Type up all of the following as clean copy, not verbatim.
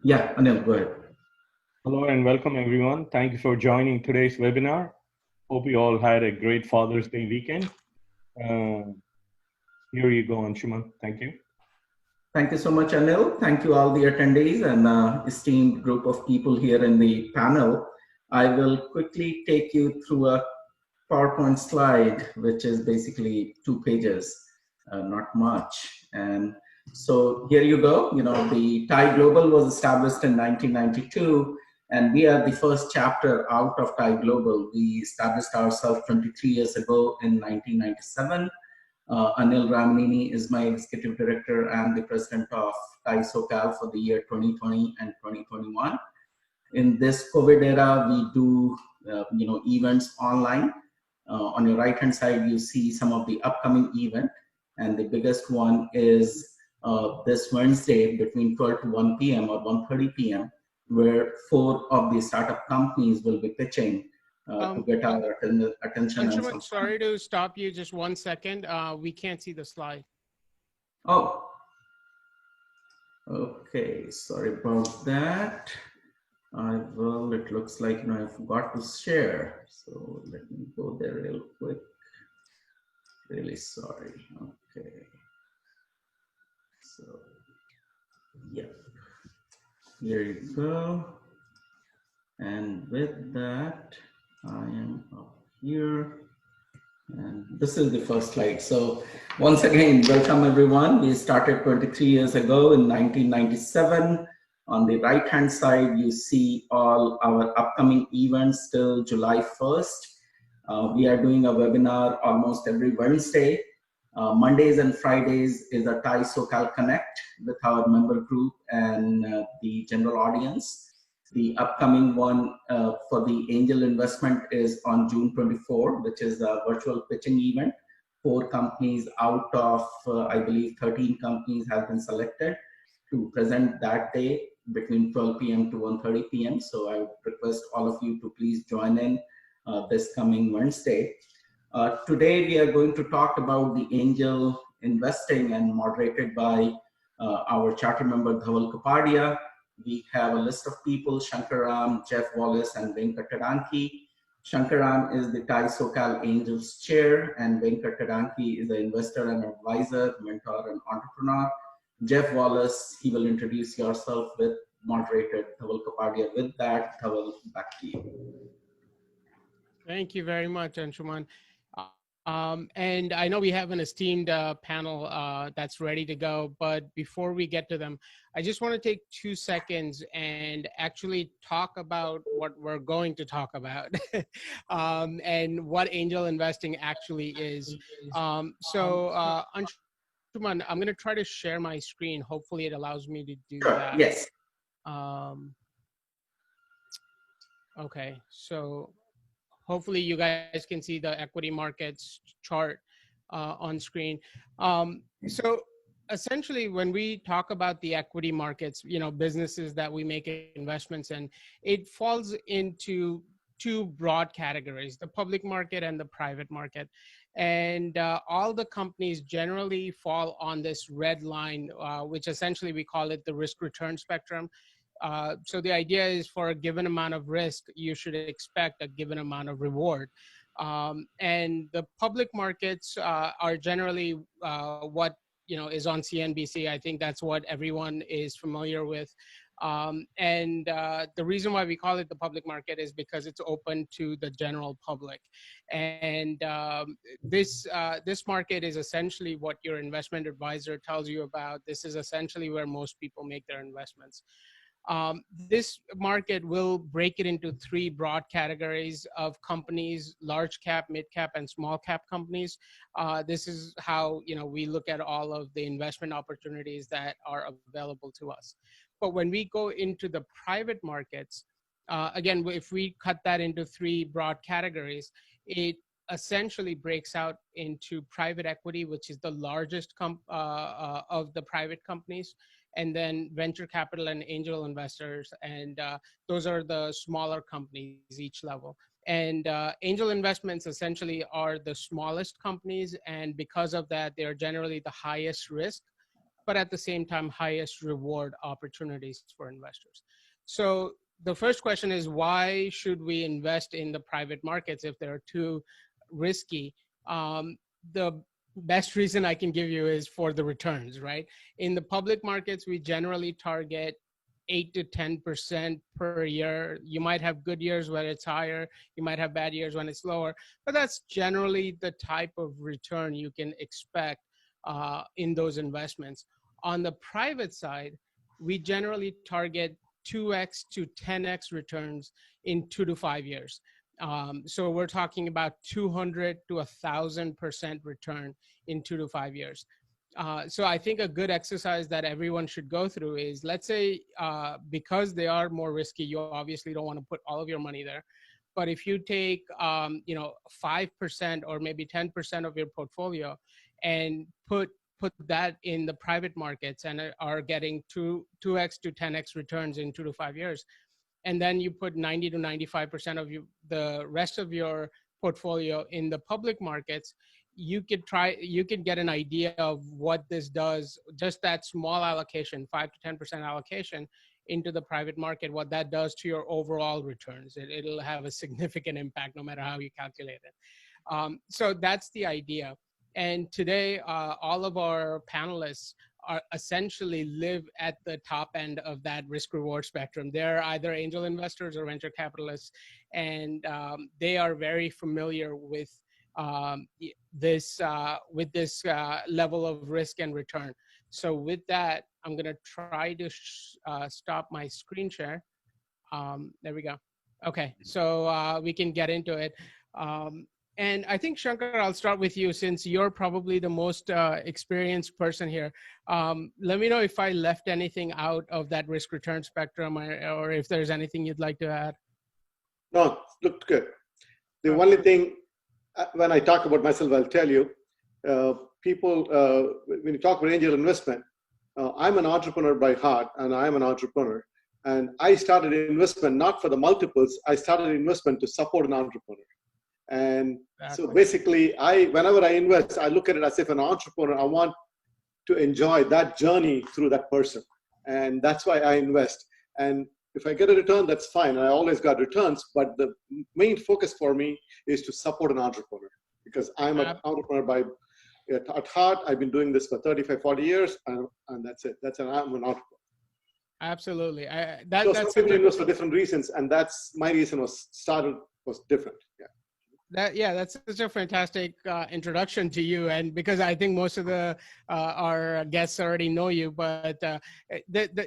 Yeah, Anil, go ahead. Hello and welcome everyone. Thank you for joining today's webinar. Hope you all had a great Father's Day weekend. Uh, Here you go, Anshuman. Thank you. Thank you so much, Anil. Thank you, all the attendees and esteemed group of people here in the panel. I will quickly take you through a PowerPoint slide, which is basically 2 pages, not much. And so here you go. You know, the TIE Global was established in 1992, and we are the first chapter out of TIE Global. We established ourselves 23 years ago in 1997. Anil Ramanini is my executive director and the president of TIE SoCal for the year 2020 and 2021. In this COVID era, we do events online. On your right hand side, you see some of the upcoming event, and the biggest one is this Wednesday between 12 to 1 p.m. or 1:30 p.m., where 4 of the startup companies will be pitching to get our attention and Anshuman, some fun. sorry to stop you just 1 second. We can't see the slide. Oh, okay. Sorry about that. It looks like I forgot to share. So let me go there real quick. Really sorry. Okay. So, yeah, here you go. And with that, I am up here. And this is the first slide. So once again, welcome everyone. We started 23 years ago in 1997. On the right-hand side, you see all our upcoming events till July 1st. We are doing a webinar almost every Wednesday. Mondays and Fridays is a TIE SoCal Connect with our member group and the general audience. The upcoming one for the angel investment is on June 24, which is a virtual pitching event. 4 companies out of, I believe, 13 companies have been selected to present that day between 12 p.m. to 1:30 p.m. So I would request all of you to please join in this coming Wednesday. Today, we are going to talk about the angel investing and moderated by our charter member, Dhaval Kapadia. We have a list of people: Shankaram, Jeff Wallace, and Venkat Tadanki. Shankaram is the TIE SoCal Angels Chair, and Venkat Tadanki is an investor and advisor, mentor, and entrepreneur. Jeff Wallace, he will introduce yourself with moderated Dhaval Kapadia. With that, Dhaval, back to you. Thank you very much, Anshuman. And I know we have an esteemed panel that's ready to go, but before we get to them, I just want to take 2 seconds and actually talk about what we're going to talk about and what angel investing actually is. Anshuman, I'm going to try to share my screen. Hopefully it allows me to do that. Yes. Okay, so hopefully you guys can see the equity markets chart on screen. So essentially, when we talk about the equity markets, businesses that we make investments in, it falls into 2 broad categories: the public market and the private market. And all the companies generally fall on this red line, which essentially we call it the risk return spectrum. So the idea is, for a given amount of risk, you should expect a given amount of reward. And the public markets are generally what is on CNBC. I think that's what everyone is familiar with. And the reason why we call it the public market is because it's open to the general public. And this market is essentially what your investment advisor tells you about. This is essentially where most people make their investments. This market will break it into 3 broad categories of companies: large cap, mid cap, and small cap companies. This is how we look at all of the investment opportunities that are available to us. But when we go into the private markets, again, if we cut that into 3 broad categories, it essentially breaks out into private equity, which is the largest of the private companies, and then venture capital and angel investors, and those are the smaller companies each level. And angel investments essentially are the smallest companies, and because of that, they're generally the highest risk. but at the same time, highest reward opportunities for investors. So the first question is, why should we invest in the private markets if they're too risky? The best reason I can give you is for the returns, right? In the public markets, we generally target 8 to 10% per year. You might have good years where it's higher. You might have bad years when it's lower, but that's generally the type of return you can expect in those investments. On the private side, we generally target 2x to 10x returns in 2 to 5 years. So we're talking about 200 to 1,000% return in 2 to 5 years. So I think a good exercise that everyone should go through is, let's say, because they are more risky, you obviously don't want to put all of your money there. But if you take, 5% or maybe 10% of your portfolio and put that in the private markets and are getting 2x to 10x returns in 2 to 5 years, and then you put 90 to 95% of the rest of your portfolio in the public markets, you could get an idea of what this does, just that small allocation, 5 to 10% allocation into the private market, what that does to your overall returns. It'll have a significant impact no matter how you calculate it. So that's the idea. And today, all of our panelists are essentially live at the top end of that risk reward spectrum. They're either angel investors or venture capitalists, and they are very familiar with this level of risk and return. So with that, I'm going to try to stop my screen share. There we go. Okay, so we can get into it. And I think, Shankar, I'll start with you since you're probably the most experienced person here. Let me know if I left anything out of that risk return spectrum, or if there's anything you'd like to add. No, looked good. The only thing, when I talk about myself, I'll tell you, people, when you talk about angel investment, I'm an entrepreneur by heart, and I'm an entrepreneur. And I started investment not for the multiples. I started investment to support an entrepreneur. And so basically, whenever I invest, I look at it as if an entrepreneur, I want to enjoy that journey through that person. And that's why I invest. And if I get a return, that's fine. I always got returns, but the main focus for me is to support an entrepreneur, because I'm an entrepreneur at heart. I've been doing this for 35, 40 years, and that's it. I'm an entrepreneur. Absolutely. So some people invest for different reasons, and that's my reason was different. Yeah. That's such a fantastic introduction to you, and because I think most of our guests already know you, but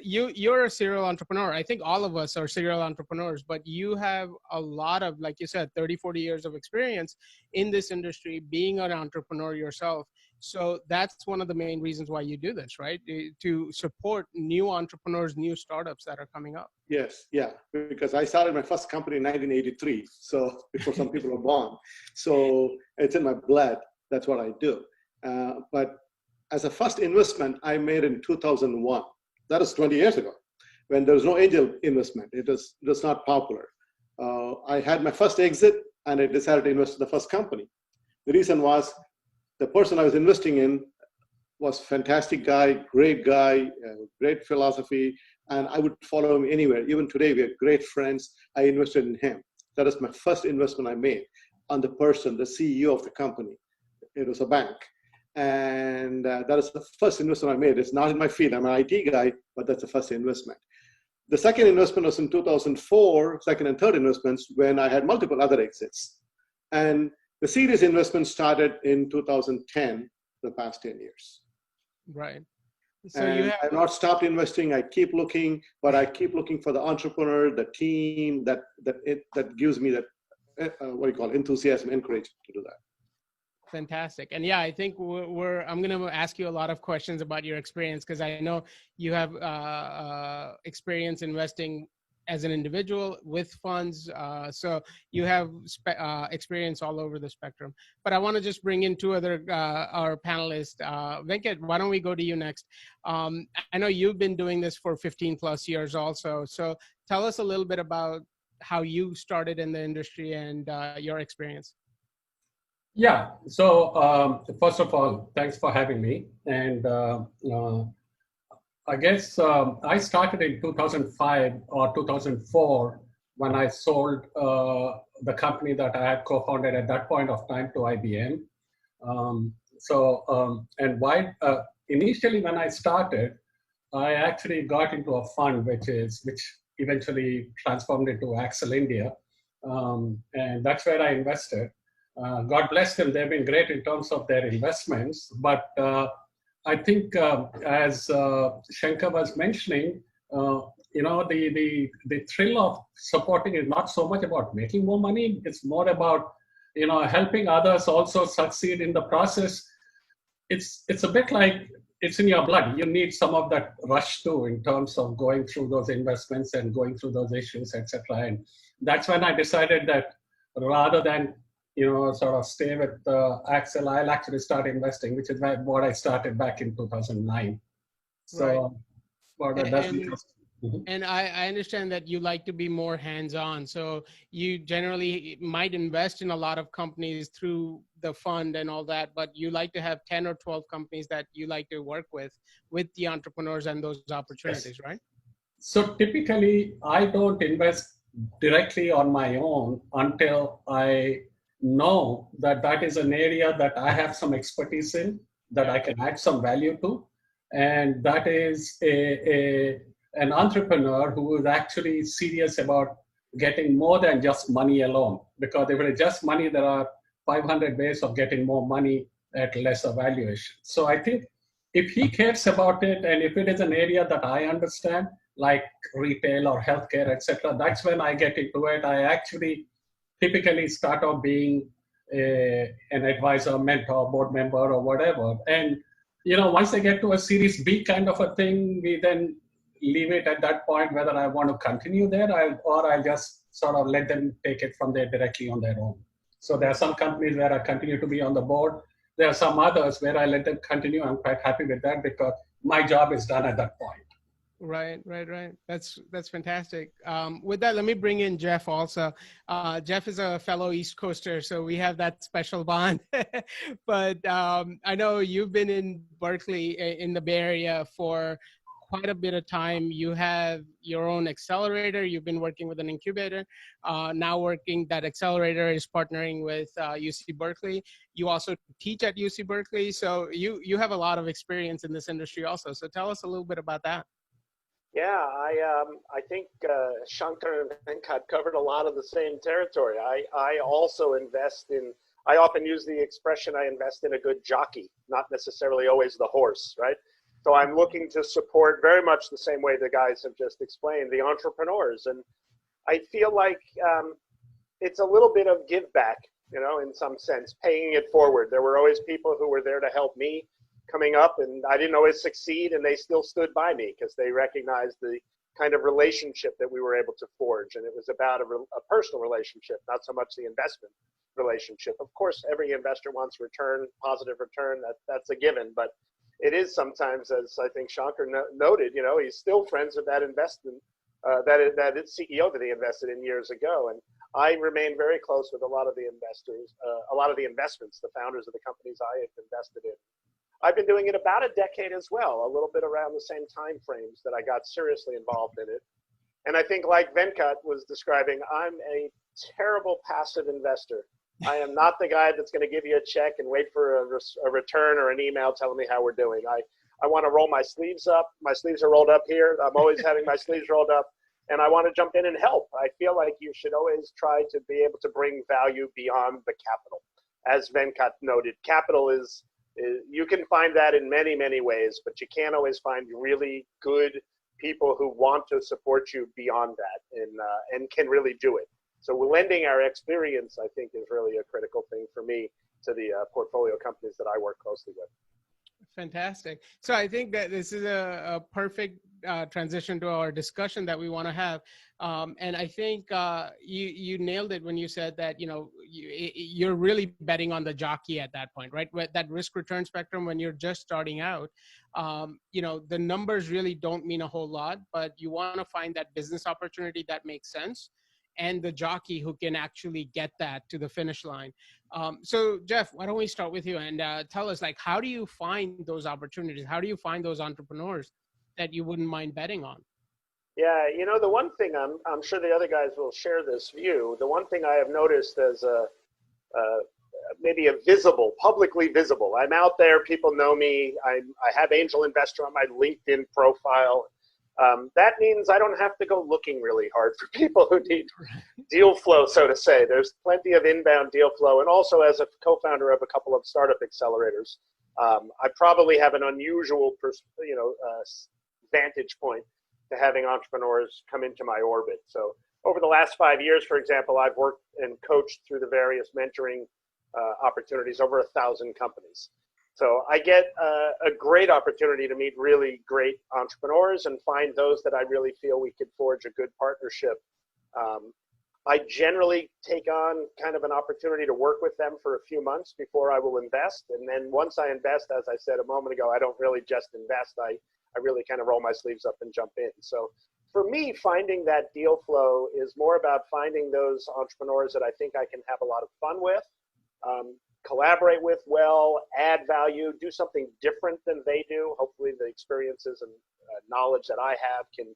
you're a serial entrepreneur. I think all of us are serial entrepreneurs, but you have a lot of, like you said, 30, 40 years of experience in this industry, being an entrepreneur yourself. So that's one of the main reasons why you do this, right? To support new entrepreneurs, new startups that are coming up. Yes, yeah, because I started my first company in 1983, so before some people were born. So it's in my blood. That's what I do. But as a first investment, I made in 2001. That is 20 years ago, when there was no angel investment. It was not popular. I had my first exit, and I decided to invest in the first company. The reason was, the person I was investing in was a fantastic guy, great philosophy, and I would follow him anywhere. Even today, we are great friends. I invested in him. That is my first investment I made on the person, the CEO of the company. It was a bank. And that is the first investment I made. It's not in my field. I'm an IT guy, but that's the first investment. The second investment was in 2004, second and third investments, when I had multiple other exits. And the serious investment started in 2010, the past 10 years. Right. So and I've not stopped investing. I keep looking, but I keep looking for the entrepreneur, the team that gives me that, enthusiasm, encouragement to do that. Fantastic. And yeah, I think I'm going to ask you a lot of questions about your experience, because I know you have experience investing as an individual with funds. So you have experience all over the spectrum. But I want to just bring in two other, our panelists. Venkat, why don't we go to you next? I know you've been doing this for 15 plus years also. So tell us a little bit about how you started in the industry and your experience. Yeah, so first of all, thanks for having me. And I guess I started in 2005 or 2004 when I sold the company that I had co-founded at that point of time to IBM. And why initially when I started, I actually got into a fund which eventually transformed into Axel India, and that's where I invested. God bless them; they've been great in terms of their investments. But I think, as Shankar was mentioning, the thrill of supporting is not so much about making more money; it's more about helping others also succeed in the process. It's a bit like it's in your blood. You need some of that rush too in terms of going through those investments and going through those issues, etc. And that's when I decided that rather than sort of stay with Axel, I'll actually start investing, which is what I started back in 2009. So, right. that's and I understand that you like to be more hands-on. So you generally might invest in a lot of companies through the fund and all that, but you like to have 10 or 12 companies that you like to work with the entrepreneurs and those opportunities, yes. Right? So typically, I don't invest directly on my own until I know that that is an area that I have some expertise in, that I can add some value to. And that is an entrepreneur who is actually serious about getting more than just money alone. Because if it is just money, there are 500 ways of getting more money at lesser valuation. So I think if he cares about it, and if it is an area that I understand, like retail or healthcare, etc., that's when I get into it. I actually typically start off being an advisor, mentor, board member, or whatever. And once they get to a Series B kind of a thing, we then leave it at that point whether I want to continue there or I'll just sort of let them take it from there directly on their own. So there are some companies where I continue to be on the board. There are some others where I let them continue. I'm quite happy with that because my job is done at that point. Right. That's fantastic. With that, let me bring in Jeff also. Jeff is a fellow East Coaster, so we have that special bond. But I know you've been in Berkeley, in the Bay Area, for quite a bit of time. You have your own accelerator. You've been working with an incubator. That accelerator is partnering with UC Berkeley. You also teach at UC Berkeley, so you have a lot of experience in this industry also. So tell us a little bit about that. Yeah, I think Shankar and Venkat covered a lot of the same territory. I also invest in, I often use the expression, I invest in a good jockey, not necessarily always the horse, right? So I'm looking to support very much the same way the guys have just explained, the entrepreneurs. And I feel like it's a little bit of give back, in some sense, paying it forward. There were always people who were there to help me coming up, and I didn't always succeed, and they still stood by me because they recognized the kind of relationship that we were able to forge. And it was about a personal relationship, not so much the investment relationship. Of course, every investor wants return, positive return, that's a given, but it is sometimes, as I think Shankar noted, he's still friends with that investment, that CEO that he invested in years ago. And I remain very close with a lot of the investors, a lot of the investments, the founders of the companies I have invested in. I've been doing it about a decade as well, a little bit around the same time frames that I got seriously involved in it. And I think, like Venkat was describing, I'm a terrible passive investor. I am not the guy that's going to give you a check and wait for a return or an email telling me how we're doing. I want to roll my sleeves up. My sleeves are rolled up here. I'm always having my sleeves rolled up, and I want to jump in and help. I feel like you should always try to be able to bring value beyond the capital. As Venkat noted, capital is you can find that in many, many ways, but you can't always find really good people who want to support you beyond that and can really do it. So lending our experience, I think, is really a critical thing for me to the portfolio companies that I work closely with. Fantastic. So I think that this is a perfect transition to our discussion that we want to have. And I think you nailed it when you said that, you're really betting on the jockey at that point, right? That risk return spectrum, when you're just starting out, the numbers really don't mean a whole lot, but you want to find that business opportunity that makes sense and the jockey who can actually get that to the finish line. So Jeff, why don't we start with you and tell us, how do you find those opportunities? How do you find those entrepreneurs? that you wouldn't mind betting on? Yeah, you know, the one thing I'm sure the other guys will share this view. The one thing I have noticed as maybe a publicly visible. I'm out there. People know me. I have angel investor on my LinkedIn profile. That means I don't have to go looking really hard for people who need deal flow, so to say. There's plenty of inbound deal flow. And also as a co-founder of a couple of startup accelerators, I probably have an unusual, vantage point to having entrepreneurs come into my orbit. So over the last 5 years, for example, I've worked and coached through the various mentoring opportunities over 1,000 companies. So I get a great opportunity to meet really great entrepreneurs and find those that I really feel we could forge a good partnership. I generally take on kind of an opportunity to work with them for a few months before I will invest. And then once I invest, as I said a moment ago, I don't really just invest. I really kind of roll my sleeves up and jump in. So for me, finding that deal flow is more about finding those entrepreneurs that I think I can have a lot of fun with, collaborate with well, add value, do something different than they do. Hopefully the experiences and knowledge that I have can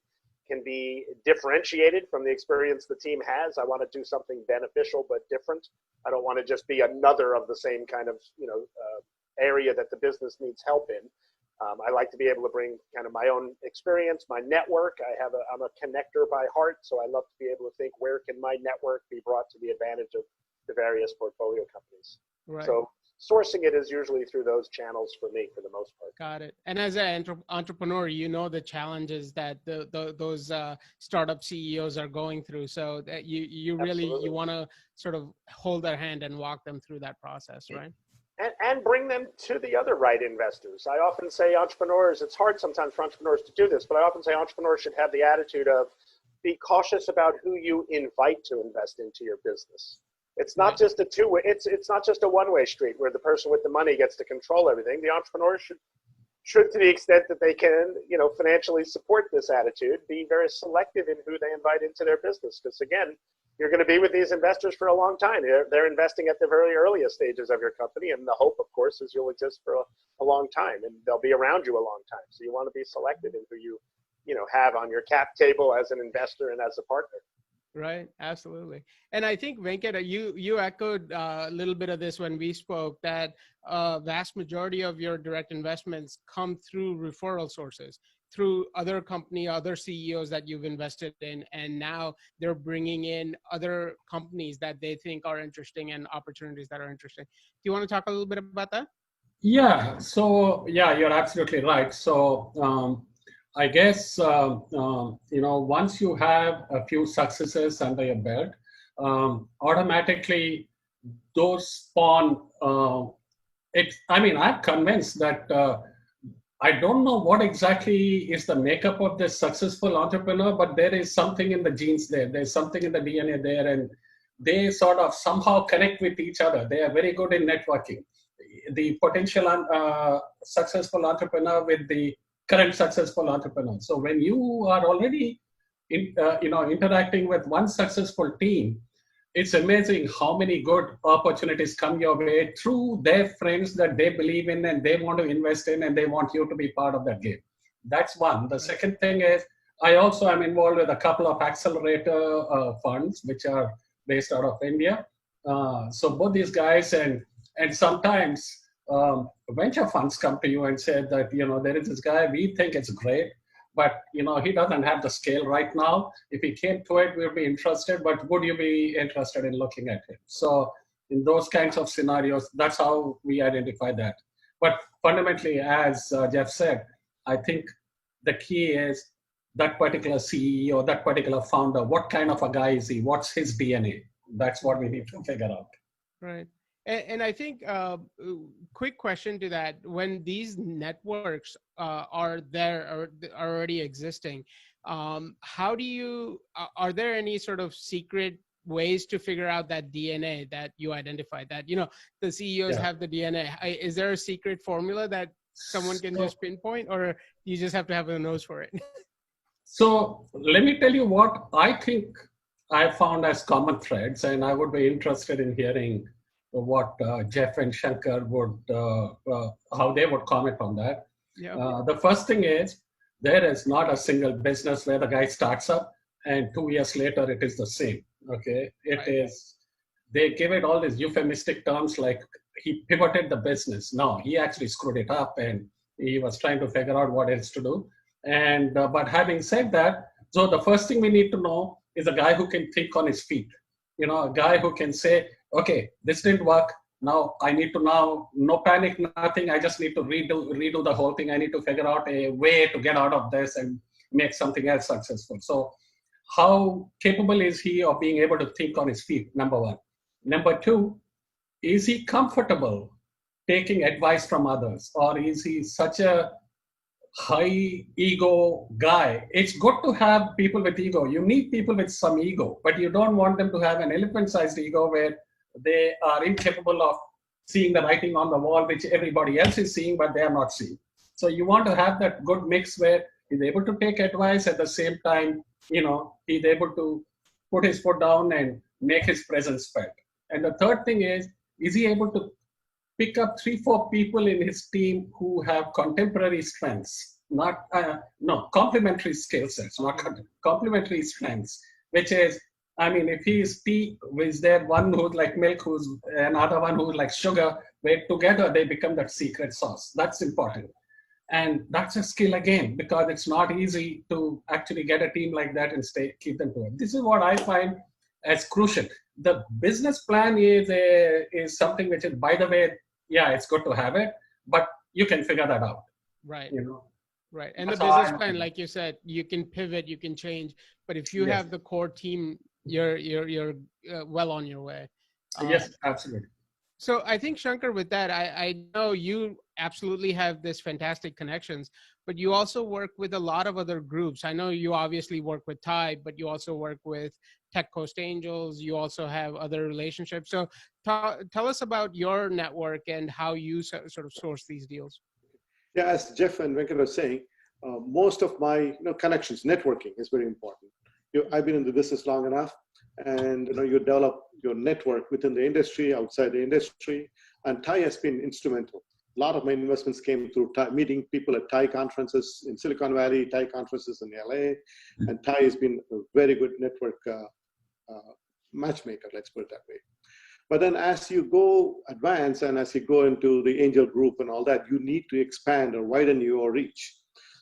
be differentiated from the experience the team has. I want to do something beneficial but different. I don't want to just be another of the same kind of area that the business needs help in. I like to be able to bring kind of my own experience, my network. I'm a connector by heart, so I love to be able to think, where can my network be brought to the advantage of the various portfolio companies? Right. So sourcing it is usually through those channels for me, for the most part. Got it. And as an entrepreneur, you know the challenges that those startup CEOs are going through. So that you really Absolutely. you want to sort of hold their hand and walk them through that process, right? And bring them to the other right investors. I often say entrepreneurs, it's hard sometimes for entrepreneurs to do this, but I often say entrepreneurs should have the attitude of, be cautious about who you invite to invest into your business. It's not just a two-way, it's not just a one-way street where the person with the money gets to control everything. The entrepreneur should to the extent that they can, financially support this attitude, be very selective in who they invite into their business. Because again, you're going to be with these investors for a long time. They're investing at the very earliest stages of your company. And the hope, of course, is you'll exist for a long time and they'll be around you a long time. So you want to be selective in who you have on your cap table as an investor and as a partner. Right. Absolutely. And I think, Venkat, you echoed a little bit of this when we spoke, that vast majority of your direct investments come through referral sources, through other company, other CEOs that you've invested in, and now they're bringing in other companies that they think are interesting and opportunities that are interesting. Do you want to talk a little bit about that? Yeah. So yeah, you're absolutely right. So I guess once you have a few successes under your belt, automatically those spawn. I'm convinced that. I don't know what exactly is the makeup of this successful entrepreneur, but there is something in the genes there. There's something in the DNA there, and they sort of somehow connect with each other. They are very good in networking. The potential successful entrepreneur with the current successful entrepreneur. So when you are already interacting with one successful team, it's amazing how many good opportunities come your way through their friends that they believe in and they want to invest in, and they want you to be part of that game. That's one. The second thing is, I also am involved with a couple of accelerator funds, which are based out of India. So both these guys and sometimes venture funds come to you and say that, there is this guy, we think it's great, but he doesn't have the scale right now. If he came to it, we'd be interested, but would you be interested in looking at it? So in those kinds of scenarios, that's how we identify that. But fundamentally, as Jeff said, I think the key is that particular CEO, that particular founder, what kind of a guy is he? What's his DNA? That's what we need to figure out. Right. And I think quick question to that, when these networks are there or are already existing, how do you, are there any sort of secret ways to figure out that DNA that you identified, that, the CEOs have the DNA? Is there a secret formula that someone can just pinpoint, or you just have to have a nose for it? So let me tell you what I think I found as common threads, and I would be interested in hearing what Jeff and Shankar would, how they would comment on that. Yeah. The first thing is There is not a single business where the guy starts up and 2 years later it is the same. Okay, it Right. is. They give it all these euphemistic terms like he pivoted the business. No, he actually screwed it up and he was trying to figure out what else to do. And but having said that, so the first thing we need to know is a guy who can think on his feet. You know, a guy who can say, okay, this didn't work. Now I need to no panic, nothing. I just need to redo the whole thing. I need to figure out a way to get out of this and make something else successful. So how capable is he of being able to think on his feet? Number one. Number two, is he comfortable taking advice from others, or is he such a high ego guy? It's good to have people with ego. You need people with some ego, but you don't want them to have an elephant-sized ego where they are incapable of seeing the writing on the wall, which everybody else is seeing, but they are not seeing. So you want to have that good mix where he's able to take advice at the same time, you know, he's able to put his foot down and make his presence felt. And the third thing is he able to pick up 3-4 people in his team who have contemporary strengths, not complementary skill sets, not complementary strengths, which is, I mean, if he is tea, is there one who's like milk, who's another one who's like sugar, where together they become that secret sauce. That's important. And that's a skill again, because it's not easy to actually get a team like that and keep them to it. This is what I find as crucial. The business plan is something which is, by the way, yeah, it's good to have it, but you can figure that out. Right. You know. Right. And the That's how business I- plan, like you said, you can pivot, you can change, but if you Yes. have the core team, you're well on your way. Yes, absolutely. So I think, Shankar, with that, I know you absolutely have this fantastic connections, but you also work with a lot of other groups. I know you obviously work with Thai, but you also work with Tech Coast Angels. You also have other relationships. So tell us about your network and how you sort of source these deals. Yeah, as Jeff and Venkat were saying, most of my connections, networking is very important. I've been in the business long enough, and you develop your network within the industry, outside the industry, and Thai has been instrumental. A lot of my investments came through meeting people at Thai conferences in Silicon Valley, Thai conferences in LA, and Thai has been a very good network matchmaker, let's put it that way. But then as you go advance and as you go into the angel group and all that, you need to expand or widen your reach.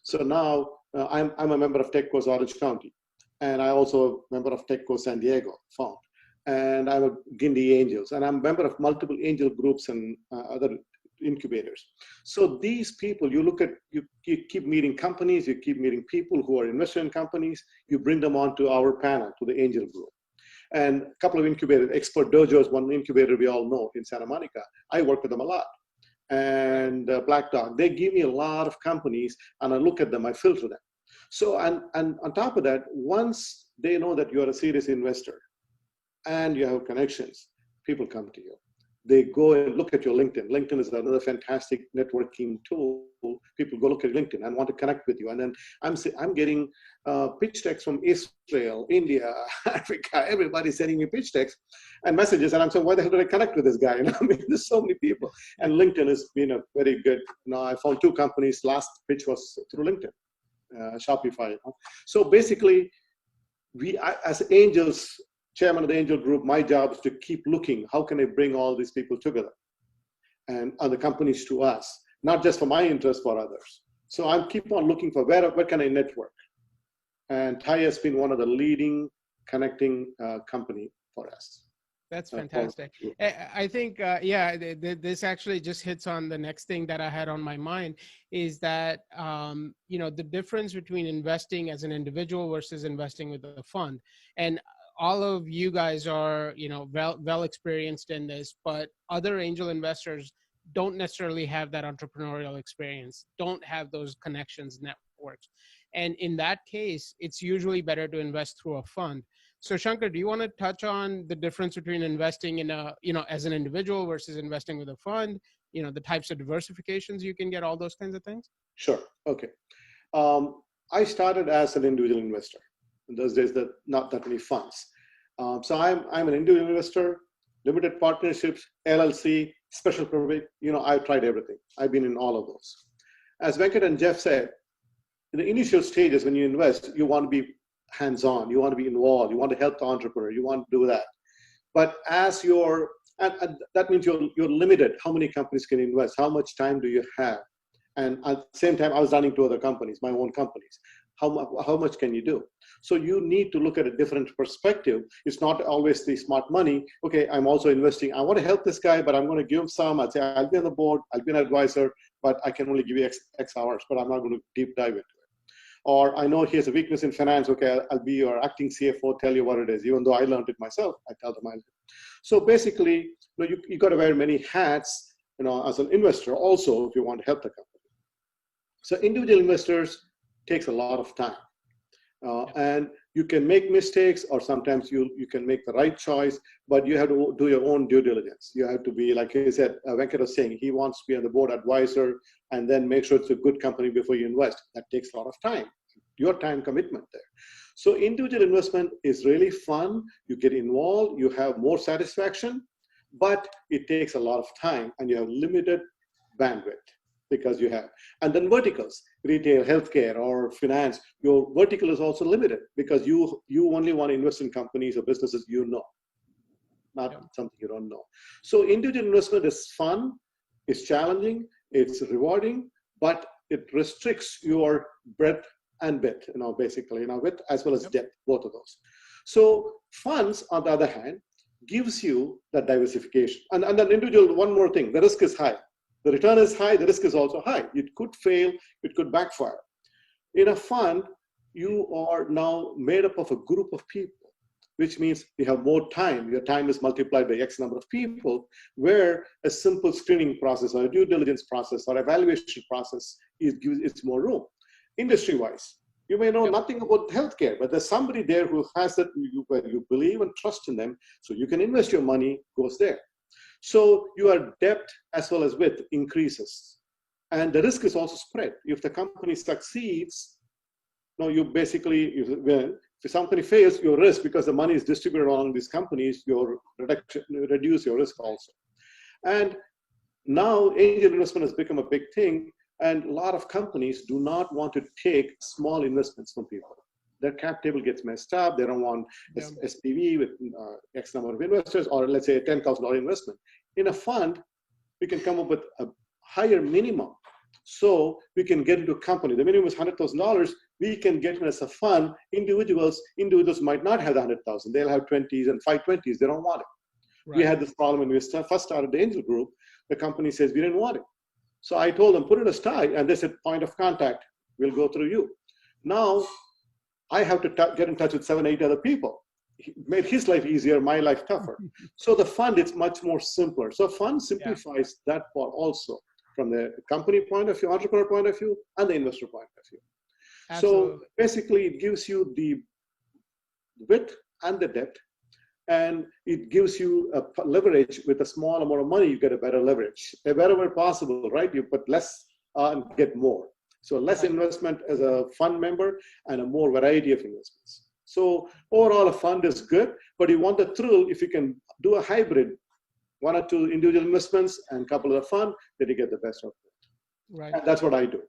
So now I'm a member of Tech Coast Orange County, and I also a member of Tech Coast San Diego Found, and I'm a Guindy Angels, and I'm a member of multiple angel groups and other incubators. So these people, you keep meeting companies, you keep meeting people who are investing in companies, you bring them onto our panel, to the angel group. And a couple of incubators, Expert Dojo is one incubator we all know in Santa Monica. I work with them a lot. And Black Dog, they give me a lot of companies, and I look at them, I filter them. So, and on top of that, once they know that you're a serious investor and you have connections, people come to you. They go and look at your LinkedIn. LinkedIn is another fantastic networking tool. People go look at LinkedIn and want to connect with you. And then I'm getting pitch decks from Israel, India, Africa. Everybody's sending me pitch decks and messages. And I'm saying, why the hell did I connect with this guy? I mean, there's so many people. And LinkedIn has been a very good. I found 2 companies. Last pitch was through LinkedIn, Shopify. So basically, as angels, chairman of the angel group, my job is to keep looking, how can I bring all these people together and other companies to us, not just for my interest, for others. So I keep on looking for where can I network? And Thai has been one of the leading connecting company for us. That's fantastic. I think, this actually just hits on the next thing that I had on my mind is that, the difference between investing as an individual versus investing with a fund. And all of you guys are, well experienced in this, but other angel investors don't necessarily have that entrepreneurial experience, don't have those connections, networks. And in that case, it's usually better to invest through a fund. So Shankar, do you want to touch on the difference between investing in as an individual versus investing with a fund, the types of diversifications you can get, all those kinds of things? Sure. Okay. I started as an individual investor. In those days, not that many funds. So I'm an individual investor, limited partnerships, LLC, special purpose. I've tried everything. I've been in all of those. As Venkat and Jeff said, in the initial stages when you invest, you want to be hands-on, you want to be involved, you want to help the entrepreneur, you want to do that. But as and that means you're limited. How many companies can you invest? How much time do you have? And at the same time, I was running 2 other companies, my own companies. How much can you do? So you need to look at a different perspective. It's not always the smart money. Okay, I'm also investing. I want to help this guy, but I'm going to give him some. I'll say, I'll be on the board, I'll be an advisor, but I can only give you X hours, but I'm not going to deep dive into it. Or I know he has a weakness in finance. Okay, I'll be your acting CFO, tell you what it is. Even though I learned it myself, I tell them I learned. So basically, you got to wear many hats, as an investor also, if you want to help the company. So individual investors takes a lot of time. And you can make mistakes, or sometimes you can make the right choice, but you have to do your own due diligence. You have to be, like he said, Venkat was saying, he wants to be on the board advisor and then make sure it's a good company before you invest. That takes a lot of time, your time commitment there. So individual investment is really fun. You get involved, you have more satisfaction, but it takes a lot of time and you have limited bandwidth. Because you have, and then verticals, retail, healthcare, or finance, your vertical is also limited because you only want to invest in companies or businesses not something you don't know. So individual investment is fun, it's challenging, it's rewarding, but it restricts your breadth and width, basically, width as well as depth, both of those. So funds, on the other hand, gives you that diversification. And then individual, one more thing, the risk is high. The return is high, the risk is also high. It could fail, it could backfire. In a fund, you are now made up of a group of people, which means you have more time. Your time is multiplied by X number of people, where a simple screening process or a due diligence process or evaluation process it's more room. Industry-wise, you may know nothing about healthcare, but there's somebody there who has that, where you believe and trust in them, so you can invest your money, goes there. So your depth as well as width increases. And the risk is also spread. If the company succeeds, you basically, if the company fails, your risk, because the money is distributed among these companies, reduce your risk also. And now angel investment has become a big thing, and a lot of companies do not want to take small investments from people. Their cap table gets messed up. They don't want SPV with X number of investors, or let's say a $10,000 investment. In a fund, we can come up with a higher minimum. So we can get into a company. The minimum is $100,000. We can get in as a fund. Individuals might not have the $100,000. They'll have 20s and 520s. They don't want it. Right. We had this problem when we first started the angel group. The company says, we didn't want it. So I told them, put it aside. And they said, point of contact, we'll go through you. Now, I have to get in touch with 7, 8 other people. He made his life easier, my life tougher. So the fund, it's much more simpler. So fund simplifies that part also, from the company point of view, entrepreneur point of view, and the investor point of view. Absolutely. So basically, it gives you the width and the depth, and it gives you a leverage. With a small amount of money, you get a better leverage. Wherever possible, right? You put less and get more. So less investment as a fund member and a more variety of investments. So overall, a fund is good, but you want the thrill. If you can do a hybrid, 1 or 2 individual investments and a couple of the fund, then you get the best of it. Right. And that's what I do.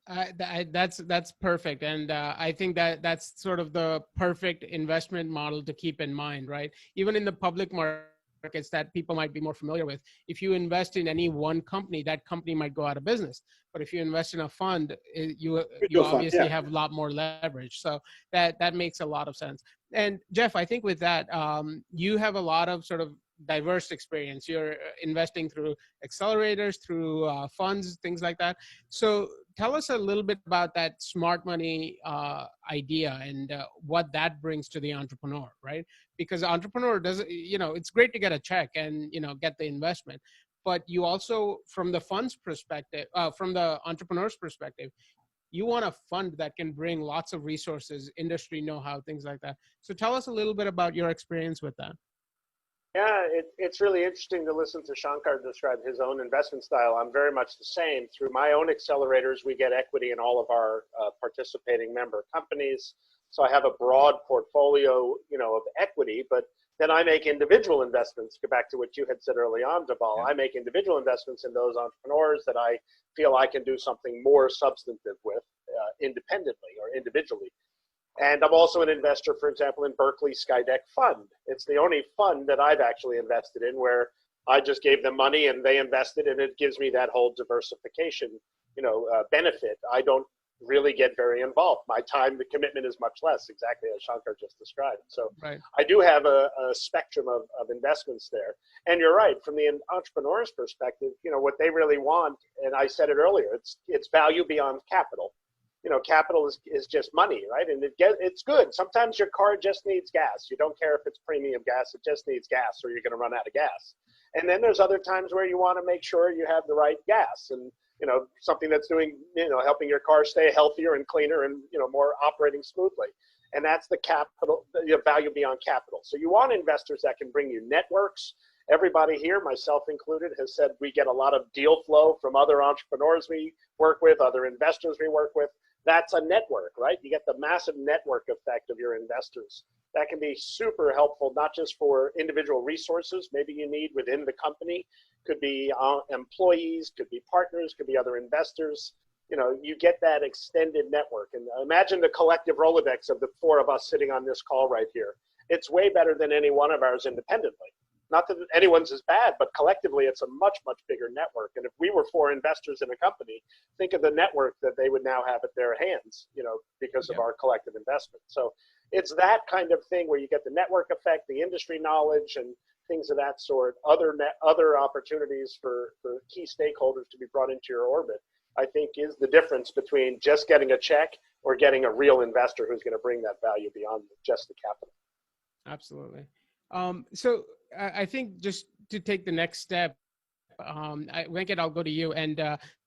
That's perfect. And I think that's sort of the perfect investment model to keep in mind, right? Even in the public markets that people might be more familiar with, if you invest in any one company, that company might go out of business. But if you invest in a fund, you obviously have a lot more leverage. So that makes a lot of sense. And Jeff, I think with that, you have a lot of sort of diverse experience. You're investing through accelerators, through funds, things like that. So tell us a little bit about that smart money idea and what that brings to the entrepreneur, right? Because the entrepreneur doesn't, it's great to get a check and, get the investment, but you also, from the fund's perspective, from the entrepreneur's perspective, you want a fund that can bring lots of resources, industry know-how, things like that. So tell us a little bit about your experience with that. Yeah, it's really interesting to listen to Shankar describe his own investment style. I'm very much the same. Through my own accelerators, we get equity in all of our participating member companies. So I have a broad portfolio, of equity, but then I make individual investments. Go back to what you had said early on, Dhaval. I make individual investments in those entrepreneurs that I feel I can do something more substantive with. independently or individually. And I'm also an investor, for example, in Berkeley Skydeck Fund. It's the only fund that I've actually invested in where I just gave them money and they invested, and it gives me that whole diversification, benefit. I don't really get very involved. My time, the commitment is much less, exactly as Shankar just described. So Right. I do have a spectrum of investments there. And you're right, from the entrepreneur's perspective, what they really want, and I said it earlier, it's value beyond capital. Capital is just money, right? And it's good. Sometimes your car just needs gas. You don't care if it's premium gas, it just needs gas or you're going to run out of gas. And then there's other times where you want to make sure you have the right gas and, something that's doing, helping your car stay healthier and cleaner and, more operating smoothly. And that's the capital, the value beyond capital. So you want investors that can bring you networks. Everybody here, myself included, has said we get a lot of deal flow from other entrepreneurs we work with, other investors we work with. That's a network, right? You get the massive network effect of your investors. That can be super helpful, not just for individual resources maybe you need within the company, could be employees, could be partners, could be other investors. You get that extended network. And imagine the collective Rolodex of the four of us sitting on this call right here. It's way better than any one of ours independently. Not that anyone's is bad, but collectively it's a much, much bigger network. And if we were four investors in a company, think of the network that they would now have at their hands, because of our collective investment. So it's that kind of thing where you get the network effect, the industry knowledge and things of that sort, other opportunities for key stakeholders to be brought into your orbit, I think is the difference between just getting a check or getting a real investor who's going to bring that value beyond just the capital. Absolutely. So I think just to take the next step, Venkat, I'll go to you and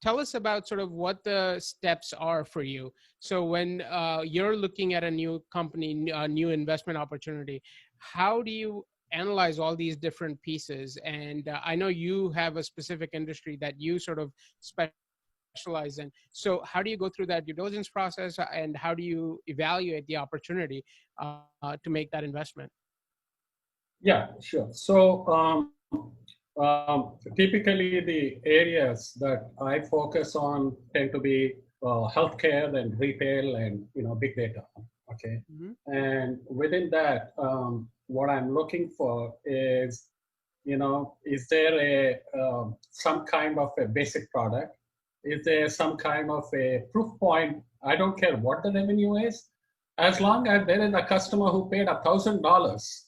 tell us about sort of what the steps are for you. So when you're looking at a new company, a new investment opportunity, how do you analyze all these different pieces? And I know you have a specific industry that you sort of specialize in. So how do you go through that due diligence process and how do you evaluate the opportunity to make that investment? Yeah, sure. So typically the areas that I focus on tend to be healthcare and retail and big data. Okay, and within that, what I'm looking for is is there some kind of a basic product? Is there some kind of a proof point? I don't care what the revenue is, as long as there is a customer who paid $1,000.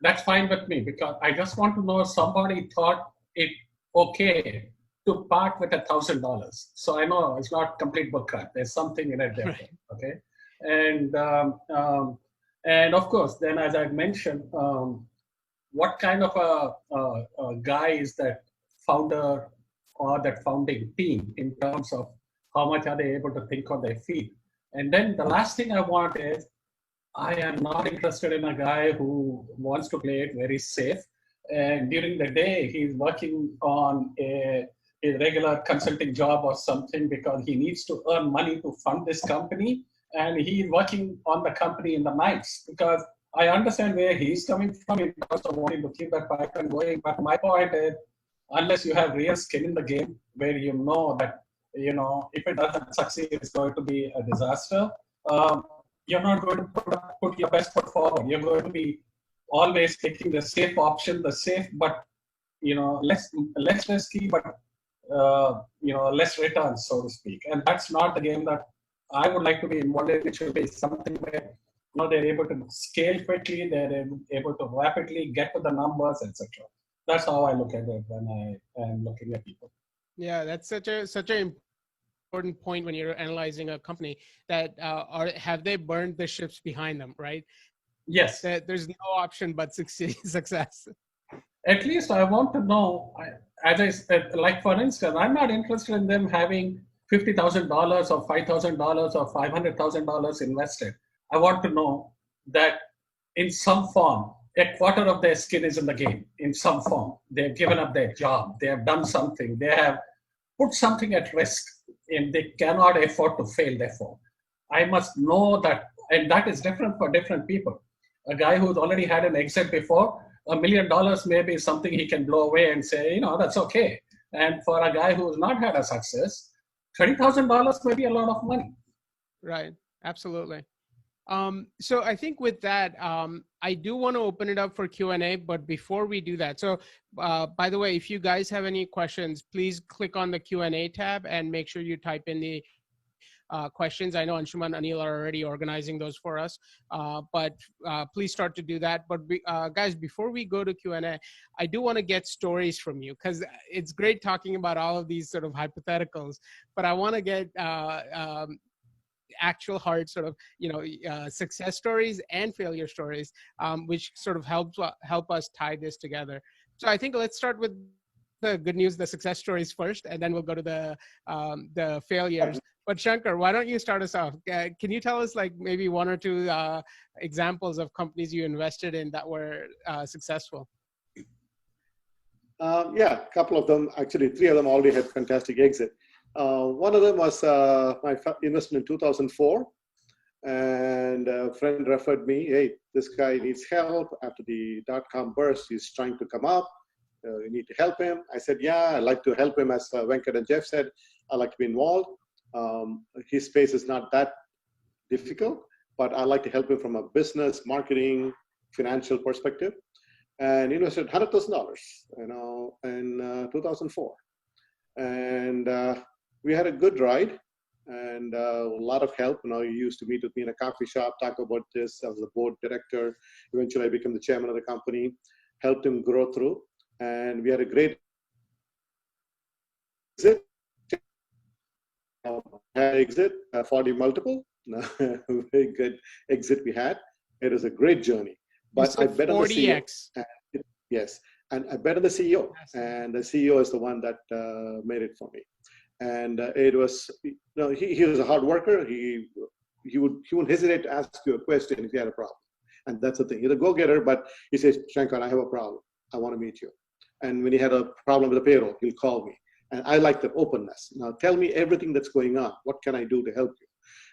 That's fine with me because I just want to know somebody thought it okay to part with $1,000. So I know it's not complete book cut. There's something in it there. Right. Okay, and of course, then as I mentioned, what kind of a guy is that founder or that founding team in terms of how much are they able to think on their feet? And then the last thing I want is, I am not interested in a guy who wants to play it very safe. And during the day, he's working on a regular consulting job or something because he needs to earn money to fund this company. And he's working on the company in the nights because I understand where he's coming from in terms of wanting to keep that pipeline going. But my point is, unless you have real skin in the game where you know that, if it doesn't succeed, it's going to be a disaster. You're not going to put your best foot forward. You're going to be always taking the safe option, but less risky, but less returns, so to speak. And that's not the game that I would like to be involved in. It should be something where they're able to scale quickly, they're able to rapidly get to the numbers, etc. That's how I look at it when I am looking at people. Yeah, that's such an important point when you're analyzing a company that have they burned the ships behind them, right? Yes. That there's no option but success. At least I want to know, as I said, like for instance, I'm not interested in them having $50,000 or $5,000 or $500,000 invested. I want to know that in some form, a quarter of their skin is in the game, in some form. They've given up their job. They have done something. They have put something at risk and they cannot afford to fail, therefore. I must know that, and that is different for different people. A guy who's already had an exit before, $1 million may be something he can blow away and say, that's okay. And for a guy who's not had a success, $30,000 may be a lot of money. Right. Absolutely. So I think with that, I do want to open it up for Q&A, but before we do that, so by the way, if you guys have any questions, please click on the Q&A tab and make sure you type in the questions. I know Anshuman and Anil are already organizing those for us, but please start to do that. But guys, before we go to Q&A, I do want to get stories from you, because it's great talking about all of these sort of hypotheticals, but I want to get actual hard sort of success stories and failure stories, which sort of help us tie this together. So I think let's start with the good news, the success stories first, and then we'll go to the failures. But Shankar, why don't you start us off? Can you tell us like maybe one or two examples of companies you invested in that were successful? Yeah, a couple of them, actually 3 of them already had fantastic exit. One of them was my investment in 2004, and a friend referred me, hey, this guy needs help after the dot-com burst. He's trying to come up. You need to help him. I said, yeah, I'd like to help him. As Venkat and Jeff said, I'd like to be involved. His space is not that difficult, but I'd like to help him from a business, marketing, financial perspective. And invested $100,000, in 2004. And we had a good ride and a lot of help. He used to meet with me in a coffee shop, talk about this. I was the board director. Eventually, I became the chairman of the company, helped him grow through. And we had a great exit. 40 multiple. Very good exit we had. It was a great journey. But I bet on the CEO. Yes, and I bet on the CEO. And the CEO is the one that made it for me. And it was, he was a hard worker. He wouldn't hesitate to ask you a question if you had a problem. And that's the thing. He's a go-getter, but he says, Shankar, I have a problem. I want to meet you. And when he had a problem with the payroll, he'll call me. And I like the openness. Now tell me everything that's going on. What can I do to help you?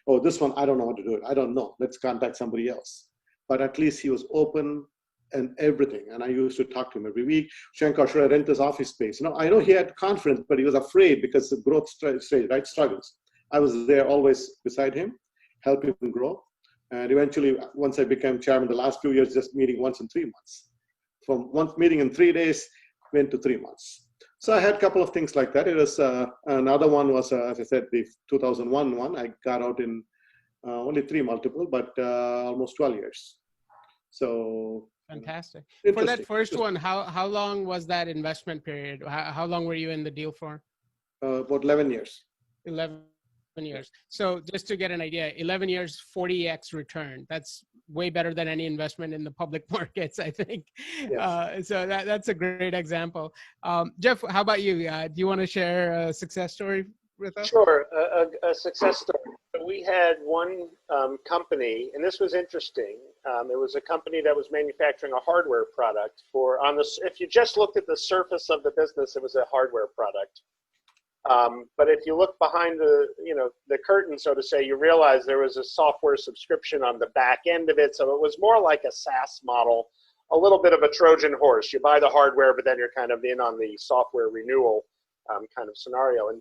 Oh, this one, I don't know how to do it. I don't know. Let's contact somebody else. But at least he was open and everything. And I used to talk to him every week. Shankar, should I rent this office space? I know he had confidence, but he was afraid because the growth stage, right, struggles. I was there always beside him, helping him grow. And eventually, once I became chairman, the last few years, just meeting once in 3 months. From one meeting in 3 days, went to 3 months. So I had a couple of things like that. It was another one was, as I said, the 2001 one. I got out in only 3 multiple, but almost 12 years. So fantastic. For that first one, how long was that investment period? How long were you in the deal for? About 11 years. 11 years. So just to get an idea, 11 years, 40x return. That's way better than any investment in the public markets, I think. Yes. So that's a great example. Jeff, how about you? Do you want to share a success story with us? Sure, a success story. We had one company, and this was interesting. It was a company that was manufacturing a hardware product if you just looked at the surface of the business, it was a hardware product. But if you look behind the curtain, so to say, you realize there was a software subscription on the back end of it. So it was more like a SaaS model, a little bit of a Trojan horse. You buy the hardware, but then you're kind of in on the software renewal kind of scenario. And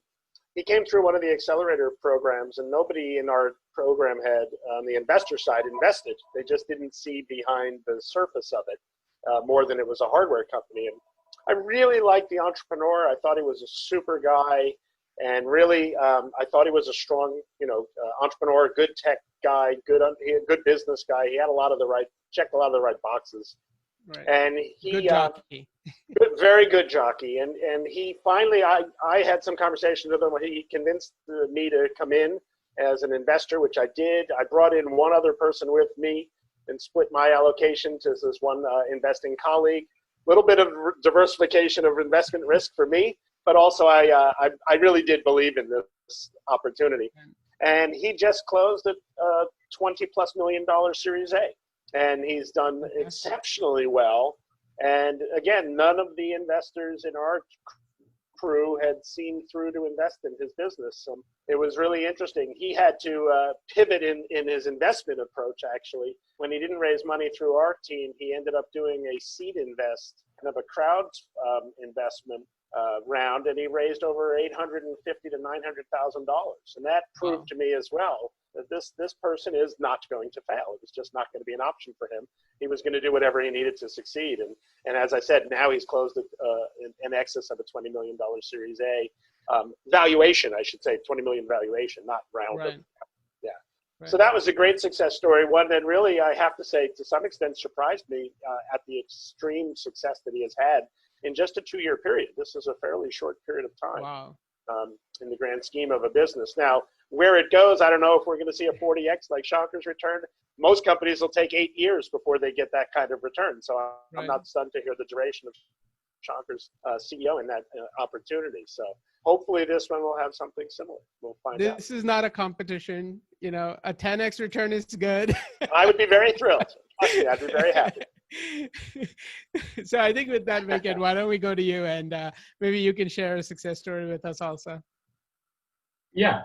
he came through one of the accelerator programs, and nobody in our program had, on the investor side, invested. They just didn't see behind the surface of it more than it was a hardware company. And I really liked the entrepreneur. I thought he was a super guy, and really, I thought he was a strong, entrepreneur, good tech guy, good business guy. He had checked a lot of the right boxes. Right. And he, good jockey. Very good jockey. And he finally, I had some conversations with him when he convinced me to come in as an investor, which I did. I brought in one other person with me and split my allocation to this one investing colleague. A little bit of diversification of investment risk for me, but also I really did believe in this opportunity. And he just closed a $20+ million Series A. And he's done exceptionally well. And again, none of the investors in our crew had seen through to invest in his business. It was really interesting. He had to pivot in his investment approach, actually. When he didn't raise money through our team, he ended up doing a seed invest, kind of a crowd investment round, and he raised over $850,000 to $900,000. And that proved to me as well this person is not going to fail. It was just not going to be an option for him. He was going to do whatever he needed to succeed. And as I said, now he's closed in excess of a $20 million Series A valuation, I should say, 20 million valuation, not round. Right. Yeah. Right. So that was a great success story. One that really, I have to say, to some extent surprised me at the extreme success that he has had in just a 2-year period. This is a fairly short period of time. Wow. In the grand scheme of a business. Now, where it goes, I don't know if we're going to see a 40x like Shankar's return. Most companies will take 8 years before they get that kind of return. So I'm Right. not stunned to hear the duration of Shankar's CEO in that opportunity. So hopefully this one will have something similar. We'll find out. This is not a competition. You know, a 10x return is good. I would be very thrilled. Trust me, I'd be very happy. So I think with that, Venkat, why don't we go to you, and maybe you can share a success story with us also. Yeah,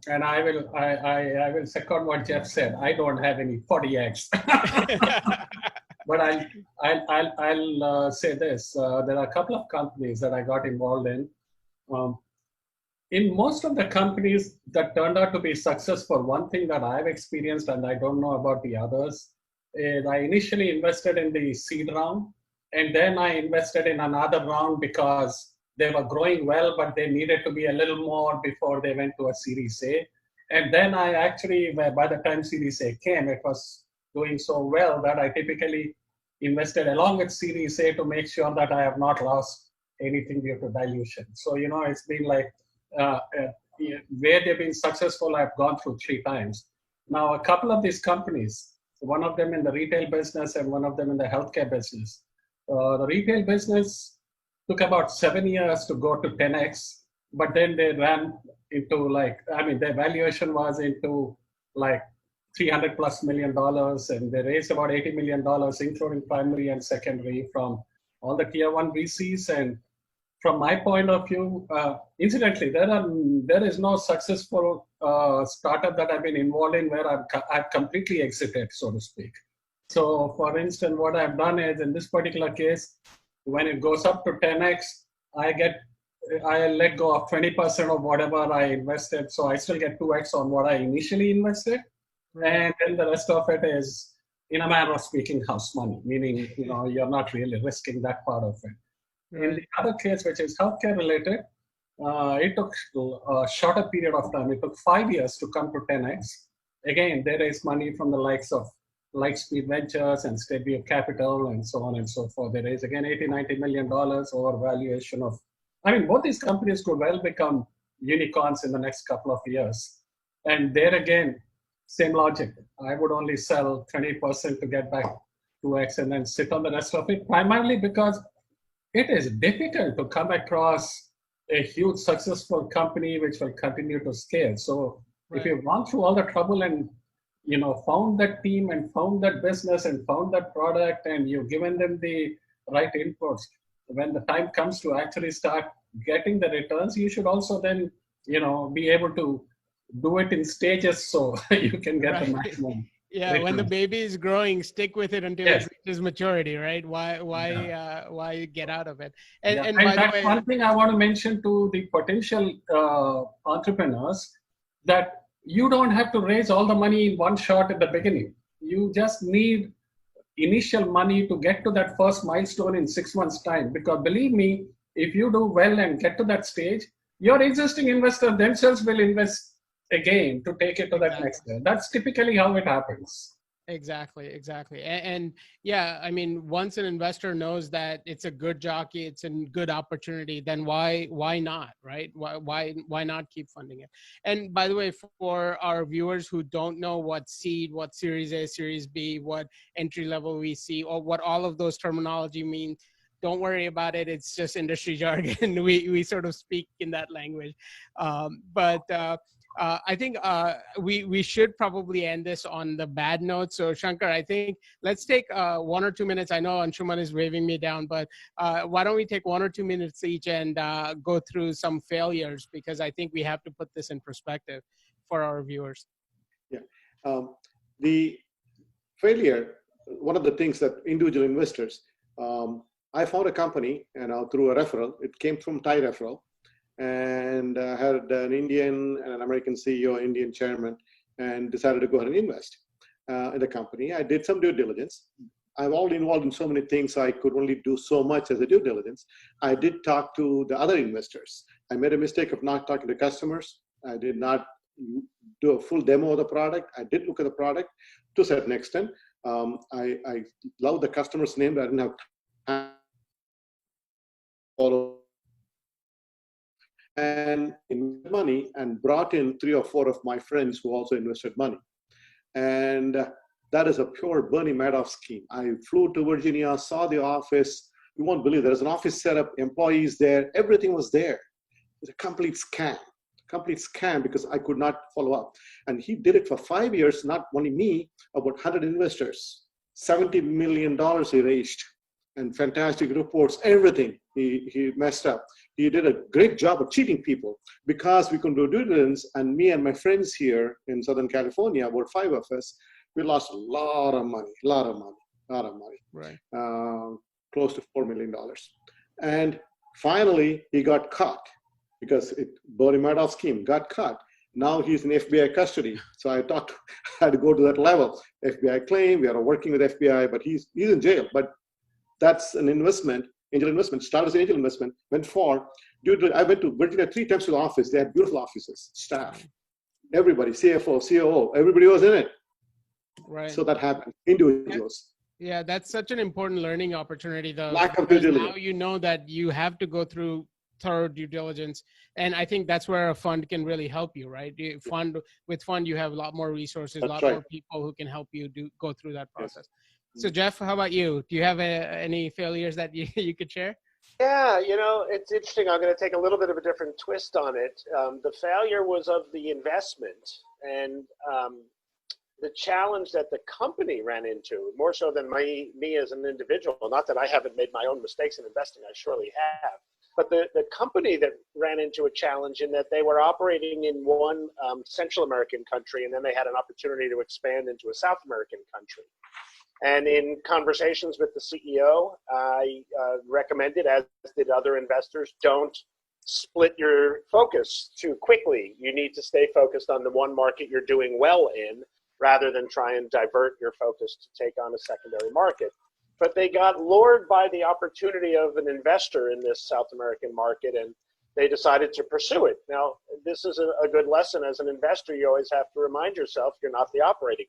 and I will second what Jeff said. I don't have any 40x, but I'll say this: there are a couple of companies that I got involved in. In most of the companies that turned out to be successful, one thing that I've experienced, and I don't know about the others, is I initially invested in the seed round, and then I invested in another round because they were growing well, but they needed to be a little more before they went to a Series A. And then I actually, by the time Series A came, it was doing so well that I typically invested along with Series A to make sure that I have not lost anything due to dilution. So, you know, it's been like, where they've been successful, I've gone through 3 times. Now, a couple of these companies, one of them in the retail business and one of them in the healthcare business. The retail business took about 7 years to go to 10x, but then they ran into their valuation was into like $300+ million, and they raised about $80 million, including primary and secondary from all the tier 1 VCs. And from my point of view, incidentally, there is no successful startup that I've been involved in where I've completely exited, so to speak. So, for instance, what I've done is in this particular case, when it goes up to 10x, I let go of 20% of whatever I invested, so I still get 2x on what I initially invested, and then the rest of it is, in a manner of speaking, house money, meaning you're not really risking that part of it. Right. In the other case, which is healthcare related, it took a shorter period of time. It took 5 years to come to 10x. Again, they raised money from the likes of Lightspeed Ventures and State View Capital and so on and so forth. They raised again $80-90 million over valuation of. Both these companies could well become unicorns in the next couple of years. And there again, same logic. I would only sell 20% to get back 2x and then sit on the rest of it, primarily because it is difficult to come across a huge successful company which will continue to scale. So if you've gone through all the trouble and found that team and found that business and found that product and you've given them the right inputs, when the time comes to actually start getting the returns, you should also then be able to do it in stages so you can get the maximum. Yeah, when the baby is growing, stick with it until it reaches maturity, right? Why get out of it? And by the way, one thing I want to mention to the potential entrepreneurs, that you don't have to raise all the money in one shot at the beginning. You just need initial money to get to that first milestone in 6 months' time. Because believe me, if you do well and get to that stage, your existing investors themselves will invest again to take it to that next level. That's typically how it happens. Exactly. And yeah, once an investor knows that it's a good jockey, it's a good opportunity, then why not, right? Why not keep funding it? And by the way, for our viewers who don't know what seed, what Series A, Series B, what entry level VC, or what all of those terminology mean, don't worry about it. It's just industry jargon. We sort of speak in that language. I think we should probably end this on the bad note. So Shankar, I think let's take 1 or 2 minutes. I know Anshuman is waving me down, but why don't we take 1 or 2 minutes each and go through some failures, because I think we have to put this in perspective for our viewers. Yeah, the failure, one of the things that individual investors, I found a company through a referral. It came from Thai referral. And had an Indian and an American CEO, Indian chairman, and decided to go ahead and invest in the company. I did some due diligence. I'm already involved in so many things, so I could only do so much as a due diligence. I did talk to the other investors. I made a mistake of not talking to customers. I did not do a full demo of the product. I did look at the product to a certain extent. I love the customer's name, but I didn't have time to follow. And invested money and brought in 3 or 4 of my friends who also invested money. And that is a pure Bernie Madoff scheme. I flew to Virginia, saw the office. You won't believe there's an office set up, employees there, everything was there. It's a complete scam because I could not follow up. And he did it for 5 years, not only me, about 100 investors. $70 million he raised, and fantastic reports, everything he messed up. He did a great job of cheating people because we couldn't do due diligence, and me and my friends here in Southern California, about 5 of us, we lost a lot of money. Right. Close to $4 million. And finally, he got caught because Bernie Madoff scheme got caught. Now he's in FBI custody. So I had to go to that level. FBI claim, we are working with FBI, but he's in jail. But that's an investment, angel investment, started as an angel investment, went far. I went to Virginia 3 times to the office. They had beautiful offices, staff, everybody, CFO, COO, everybody was in it. Right. So that happened, individuals. Yeah, that's such an important learning opportunity, though. Lack of due diligence. Now you know that you have to go through thorough due diligence, and I think that's where a fund can really help you, right? With fund, you have a lot more resources, a lot more people who can help you go through that process. Yes. So Jeff, how about you? Do you have any failures that you could share? Yeah, it's interesting. I'm going to take a little bit of a different twist on it. The failure was of the investment, and the challenge that the company ran into, more so than me as an individual. Not that I haven't made my own mistakes in investing, I surely have. But the company that ran into a challenge in that they were operating in one Central American country, and then they had an opportunity to expand into a South American country. And in conversations with the CEO, I recommended, as did other investors, don't split your focus too quickly. You need to stay focused on the one market you're doing well in, rather than try and divert your focus to take on a secondary market. But they got lured by the opportunity of an investor in this South American market, and they decided to pursue it. Now, this is a good lesson. As an investor, you always have to remind yourself you're not the operating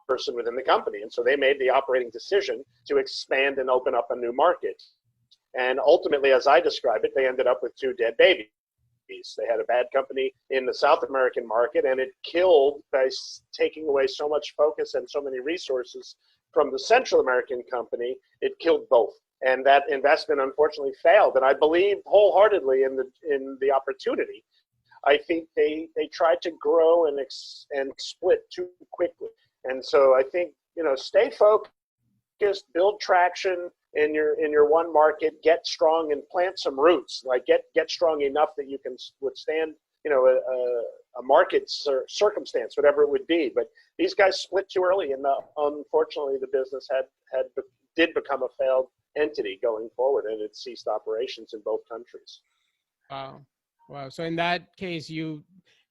person within the company. And so they made the operating decision to expand and open up a new market. And ultimately, as I describe it, they ended up with 2 dead babies. They had a bad company in the South American market, and it killed by taking away so much focus and so many resources from the Central American company. It killed both, and that investment unfortunately failed. And I believe wholeheartedly in the opportunity. I think they tried to grow and split too quickly, and so I think stay focused, build traction in your one market, get strong and plant some roots, like get strong enough that you can withstand, a market circumstance, whatever it would be. But these guys split too early, and unfortunately the business did become a failed entity going forward, and it ceased operations in both countries. Wow. So in that case, you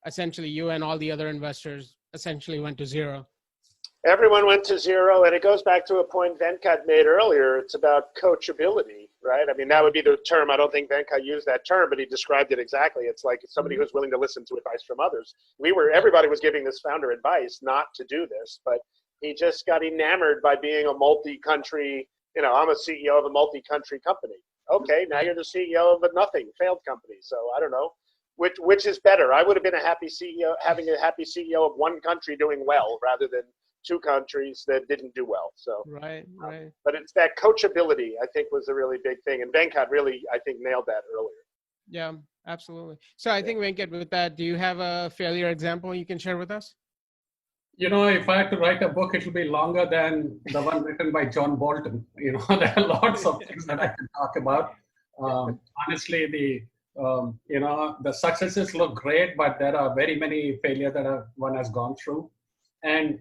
and all the other investors essentially went to zero. Everyone went to zero, and it goes back to a point Venkat made earlier. It's about coachability, right? I mean, that would be the term. I don't think Venkat used that term, but he described it exactly. It's like somebody who's willing to listen to advice from others. Everybody was giving this founder advice not to do this, but he just got enamored by being a multi-country, I'm a CEO of a multi-country company. Okay, now you're the CEO of a failed company. So I don't know. Which is better? I would have been a happy CEO, having a happy CEO of one country doing well rather than 2 countries that didn't do well. So right. But it's that coachability, I think, was a really big thing, and Venkat really, I think, nailed that earlier. Yeah, absolutely. So I think, Venkat, with that, do you have a failure example you can share with us? If I had to write a book, it will be longer than the one written by John Bolton. There are lots of things that I can talk about. Honestly, the successes look great, but there are very many failures that one has gone through. And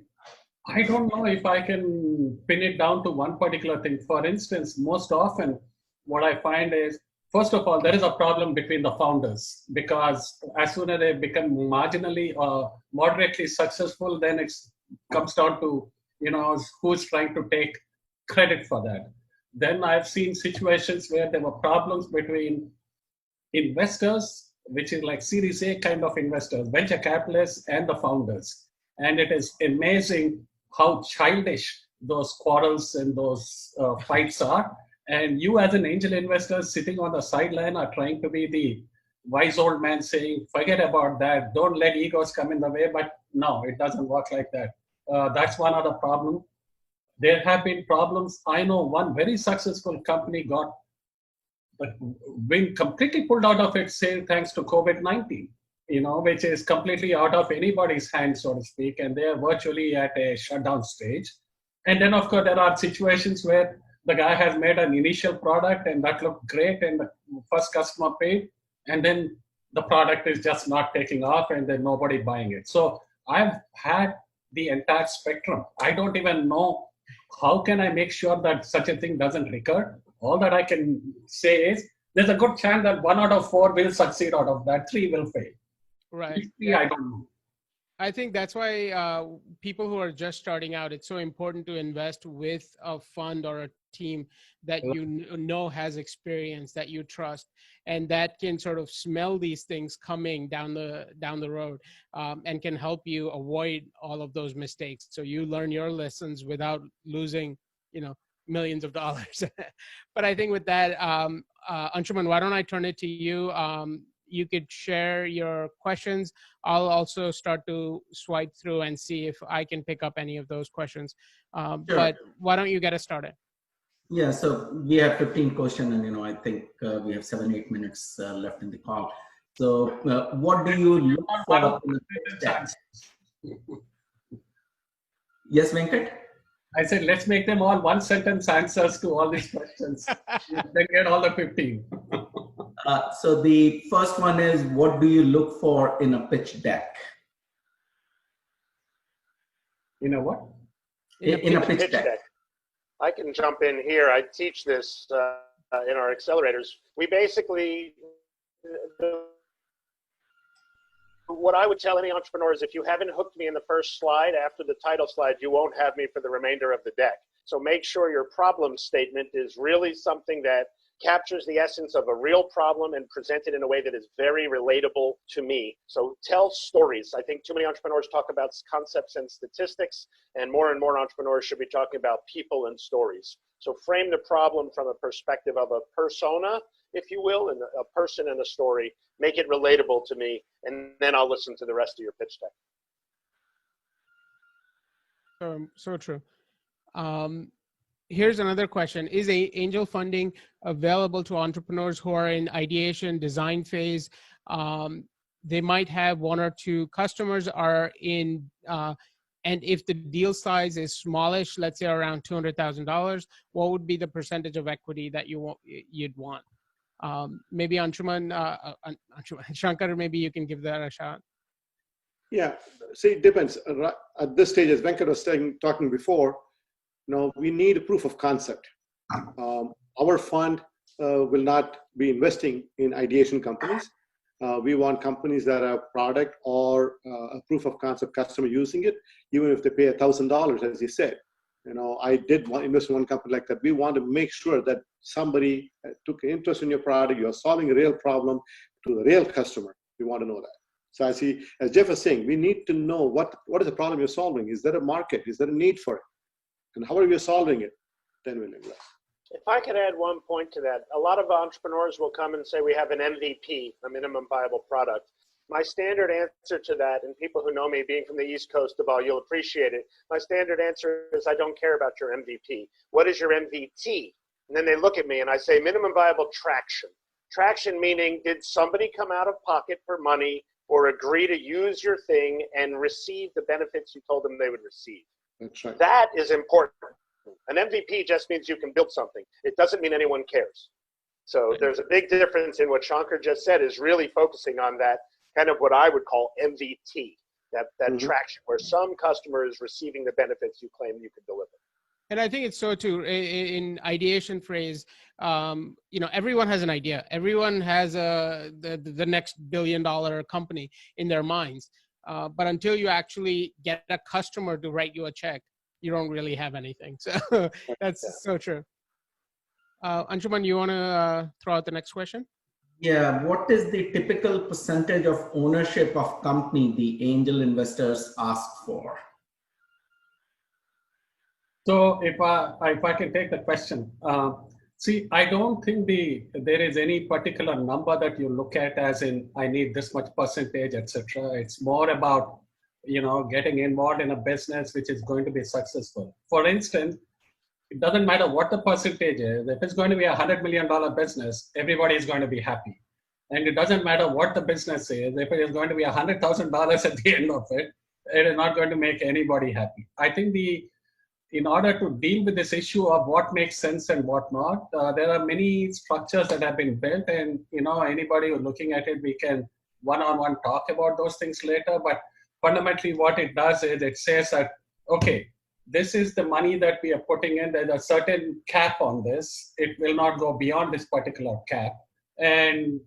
I don't know if I can pin it down to one particular thing. For instance, most often what I find is first of all, there is a problem between the founders, because as soon as they become marginally or moderately successful, then it comes down to, who's trying to take credit for that. Then I've seen situations where there were problems between investors, which is like Series A kind of investors, venture capitalists, and the founders. And it is amazing how childish those quarrels and those fights are. And you as an angel investor sitting on the sideline are trying to be the wise old man saying, forget about that, don't let egos come in the way. But no, it doesn't work like that. That's one other problem. There have been problems. I know one very successful company got been completely pulled out of its sale thanks to COVID-19, which is completely out of anybody's hands, so to speak, and they are virtually at a shutdown stage. And then, of course, there are situations where the guy has made an initial product and that looked great and the first customer paid, and then the product is just not taking off and then nobody buying it. So I've had the entire spectrum. I don't even know how can I make sure that such a thing doesn't recur. All that I can say is there's a good chance that 1 out of 4 will succeed out of that, 3 will fail. Right. I don't know. I think that's why people who are just starting out, it's so important to invest with a fund or a team that you know has experience, that you trust, and that can sort of smell these things coming down the road, and can help you avoid all of those mistakes. So you learn your lessons without losing, millions of dollars. But I think with that, Anshuman, why don't I turn it to you? You could share your questions. I'll also start to swipe through and see if I can pick up any of those questions. Sure. But why don't you get us started? Yeah, so we have 15 questions, and I think we have 7-8 minutes left in the call. So what do you look for in a pitch deck? Yes, Venkat? I said, let's make them all one sentence answers to all these questions. Then get all the 15. So the first one is, what do you look for in a pitch deck? You know what? In a pitch deck. I can jump in here. I teach this in our accelerators. We basically, what I would tell any entrepreneur is if you haven't hooked me in the first slide, after the title slide, you won't have me for the remainder of the deck. So make sure your problem statement is really something that captures the essence of a real problem and present it in a way that is very relatable to me. So tell stories. I think too many entrepreneurs talk about concepts and statistics, and more entrepreneurs should be talking about people and stories. So frame the problem from a perspective of a persona, if you will, and a person and a story. Make it relatable to me, and then I'll listen to the rest of your pitch deck. So true. Here's another question. Is angel funding available to entrepreneurs who are in ideation, design phase? They might have 1 or 2 customers are in, and if the deal size is smallish, let's say around $200,000, what would be the percentage of equity that you'd want? Maybe Anshuman, Shankar, maybe you can give that a shot. Yeah, see, it depends. At this stage, as Venkat was talking before, we need a proof of concept. Our fund will not be investing in ideation companies. We want companies that have product or a proof of concept customer using it, even if they pay $1,000, as you said. I did invest in one company like that. We want to make sure that somebody took an interest in your product, you're solving a real problem to the real customer. We want to know that. So as Jeff was saying, we need to know what is the problem you're solving. Is there a market? Is there a need for it? And how are you solving it? Then we'll invest. If I could add one point to that, a lot of entrepreneurs will come and say we have an MVP, a minimum viable product. My standard answer to that, and people who know me being from the East Coast of all, you'll appreciate it. My standard answer is I don't care about your MVP. What is your MVP? And then they look at me and I say minimum viable traction. Traction meaning, did somebody come out of pocket for money or agree to use your thing and receive the benefits you told them they would receive? That's right. That is important. An MVP just means you can build something. It doesn't mean anyone cares. So there's a big difference in what Shankar just said, is really focusing on that kind of what I would call MVP, that traction where some customer is receiving the benefits you claim you could deliver. And I think it's so too, in ideation phrase, everyone has an idea. Everyone has the next billion-dollar company in their minds. But until you actually get a customer to write you a check, you don't really have anything. So that's so true. Anshuman, you want to throw out the next question? Yeah, what is the typical percentage of ownership of company the angel investors ask for? So if I can take the question, see, I don't think there is any particular number that you look at as in I need this much percentage, etc. It's more about getting involved in a business which is going to be successful. For instance, it doesn't matter what the percentage is. If it's going to be $100 million business, everybody is going to be happy. And it doesn't matter what the business is. If it is going to be $100,000 at the end of it, it is not going to make anybody happy. I think in order to deal with this issue of what makes sense and what not, there are many structures that have been built, and anybody who's looking at it, we can one-on-one talk about those things later. But fundamentally, what it does is it says that, okay, this is the money that we are putting in. There's a certain cap on this. It will not go beyond this particular cap, and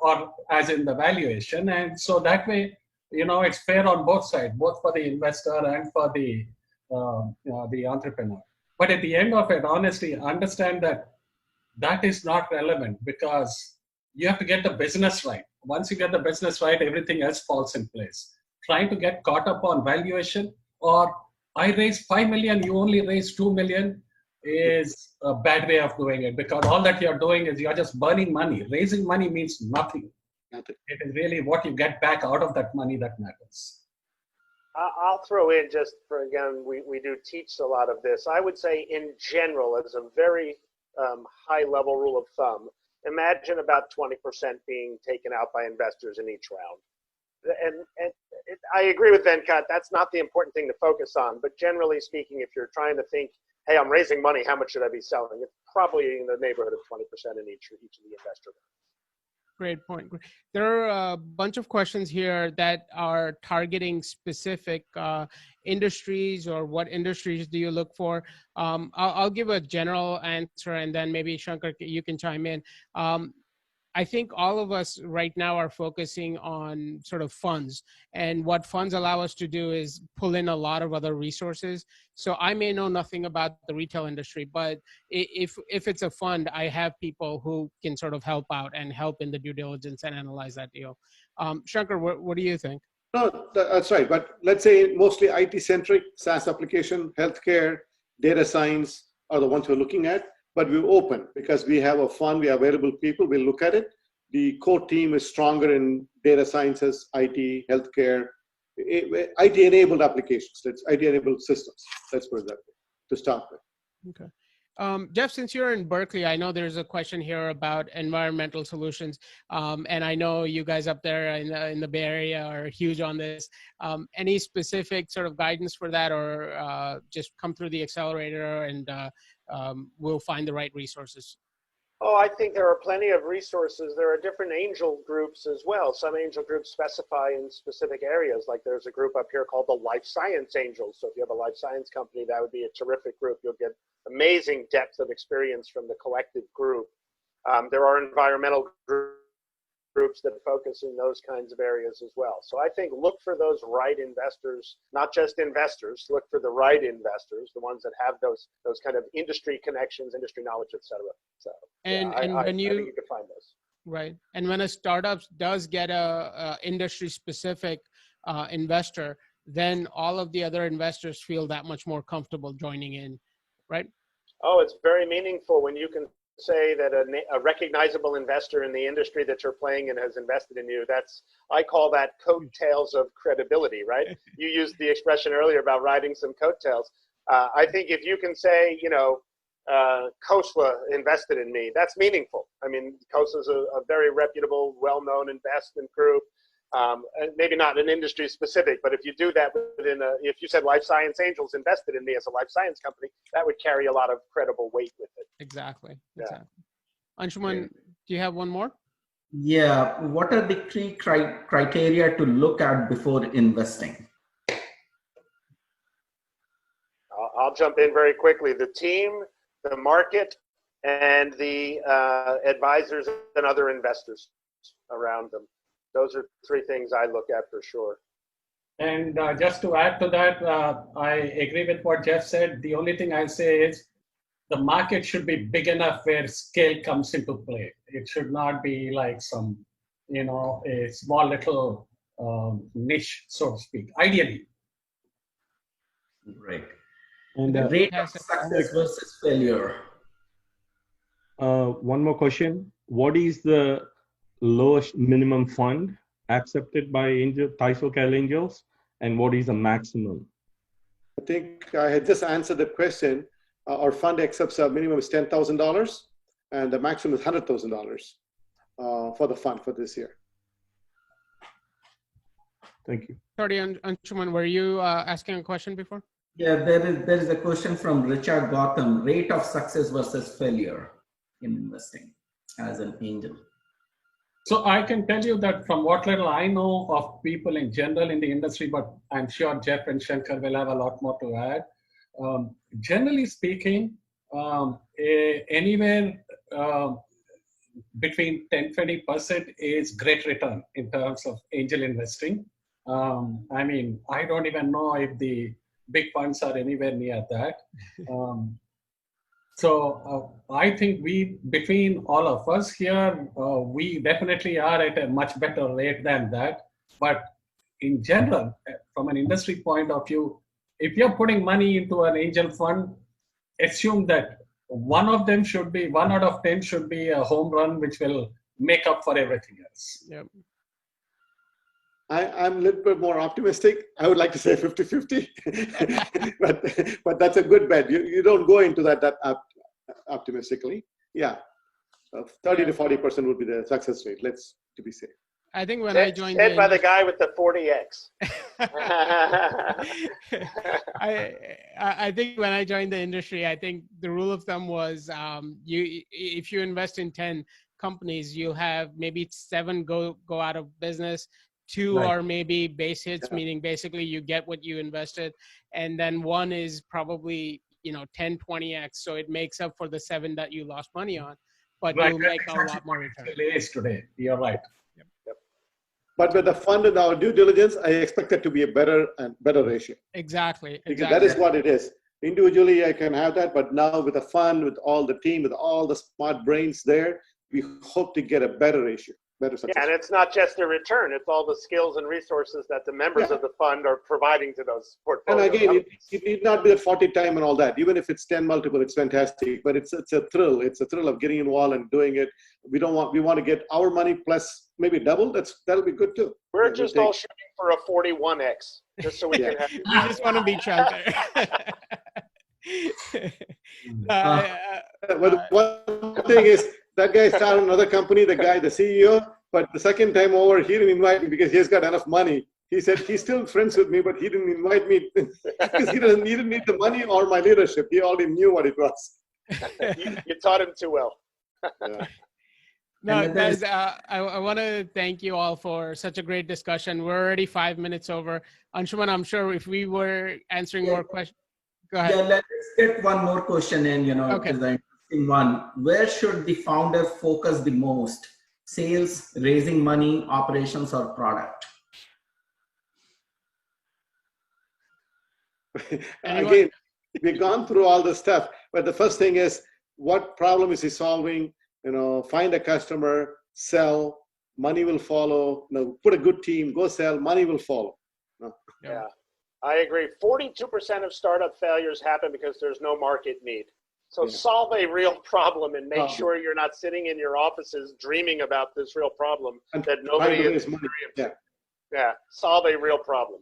or as in the valuation. And so that way, it's fair on both sides, both for the investor and for the entrepreneur. But at the end of it, honestly, understand that is not relevant, because you have to get the business right. Once you get the business right, everything else falls in place. Trying to get caught up on valuation, or I raised 5 million, you only raised 2 million, is a bad way of doing it, because all that you're doing is you're just burning money. Raising money means nothing. It is really what you get back out of that money that matters. I'll throw in just for, again, we do teach a lot of this. I would say in general, as a very high level rule of thumb, imagine about 20% being taken out by investors in each round. And I agree with Venkat, that's not the important thing to focus on. But generally speaking, if you're trying to think, hey, I'm raising money, how much should I be selling? It's probably in the neighborhood of 20% in each of the investor rounds. Great point. There are a bunch of questions here that are targeting specific industries, or what industries do you look for? I'll give a general answer, and then maybe Shankar, you can chime in. I think all of us right now are focusing on sort of funds, and what funds allow us to do is pull in a lot of other resources. So I may know nothing about the retail industry, but if it's a fund, I have people who can sort of help out and help in the due diligence and analyze that deal. Shankar, what do you think? No, that's right. But let's say mostly IT-centric, SaaS application, healthcare, data science are the ones we're looking at. But we're open because we have a fund, we have available people, we'll look at it. The core team is stronger in data sciences, IT, healthcare, IT-enabled applications, that's IT-enabled systems. Let's put it that way to start with. Okay. Jeff, since you're in Berkeley, I know there's a question here about environmental solutions. And I know you guys up there in the Bay Area are huge on this. Any specific sort of guidance for that, or just come through the accelerator and we'll find the right resources? Oh, I think there are plenty of resources. There are different angel groups as well. Some angel groups specify in specific areas. Like there's a group up here called the Life Science Angels. So if you have a life science company, that would be a terrific group. You'll get amazing depth of experience from the collective group. There are environmental groups that focus in those kinds of areas as well. So I think look for those right investors, not just investors, look for the right investors, the ones that have those kind of industry connections, industry knowledge, et cetera. So I think you can find those. Right. And when a startup does get a industry specific investor, then all of the other investors feel that much more comfortable joining in, right? Oh, it's very meaningful when you can say that a recognizable investor in the industry that you're playing in has invested in you. I call that coattails of credibility, right? You used the expression earlier about riding some coattails. I think if you can say, Khosla invested in me, that's meaningful. I mean, Khosla is a very reputable, well-known investment group. And maybe not an industry specific, but if you do that if you said Life Science Angels invested in me as a life science company, that would carry a lot of credible weight with it. Exactly. Anshuman, do you have one more? Yeah. What are the key criteria to look at before investing? I'll jump in very quickly. The team, the market, and the advisors and other investors around them. Those are three things I look at for sure. And just to add to that, I agree with what Jeff said. The only thing I'll say is the market should be big enough where scale comes into play. It should not be like some, a small little niche, so to speak, ideally. Right. And The rate of success versus failure. one more question. What is the lowest minimum fund accepted by Thai-SoCal Angels, and what is the maximum? I think I had just answered the question. Our fund accepts a minimum is $10,000 and the maximum is $100,000 for the fund for this year. Thank you. Sorry, Anshuman, were you asking a question before? Yeah, there is a question from Richard Gotham. Rate of success versus failure in investing as an angel. So I can tell you that from what little I know of people in general in the industry, but I'm sure Jeff and Shankar will have a lot more to add. Generally speaking, anywhere between 10-20% is great return in terms of angel investing. I mean, I don't even know if the big funds are anywhere near that. So I think between all of us here, we definitely are at a much better rate than that. But in general, from an industry point of view, if you're putting money into an angel fund, assume that one out of 10 should be a home run, which will make up for everything else. Yep. I'm a little bit more optimistic. I would like to say 50-50, but that's a good bet. You don't go into that optimistically. Yeah, 30 to 40% would be the success rate. To be safe. I think when I joined said by the guy with the 40X. I think when I joined the industry, I think the rule of thumb was if you invest in 10 companies, you have maybe 7 go out of business. 2 Right. are maybe base hits, meaning basically you get what you invested, and then 1 is probably 10, 20x, so it makes up for the 7 that you lost money on, but Right. you'll make a lot more return. It is today. You're right. But with the fund and our due diligence, I expect it to be a better ratio. Exactly. Because that is what it is. Individually, I can have that, but now with the fund, with all the team, with all the smart brains there, we hope to get a better ratio. Yeah, and it's not just a return, it's all the skills and resources that the members of the fund are providing to those portfolios. And again, it need not be at 40 time and all that. Even if it's 10 multiple, it's fantastic. But it's a thrill. It's a thrill of getting involved and doing it. We want to get our money plus maybe double. That'll be good too. We're just all shooting for a 41x, just so we can have. You just want to be Shankar. One thing is, that guy started another company, the CEO, but the second time over, he didn't invite me because he's got enough money. He said he's still friends with me, but he didn't invite me because he didn't need the money or my leadership. He already knew what it was. You taught him too well. Yeah. No, guys, I want to thank you all for such a great discussion. We're already 5 minutes over. Anshuman, I'm sure if we were answering more questions, go ahead. Yeah, let's get one more question in, Okay. because the interesting one. Where should the founder focus the most? Sales, raising money, operations, or product? Again, we've gone through all the stuff, but the first thing is, what problem is he solving? Find a customer, sell, money will follow. Put a good team, go sell, money will follow. Yeah, I agree. 42% of startup failures happen because there's no market need. So solve a real problem and make sure you're not sitting in your offices dreaming about this real problem And that nobody trying to is raise money. experiencing. Yeah, solve a real problem.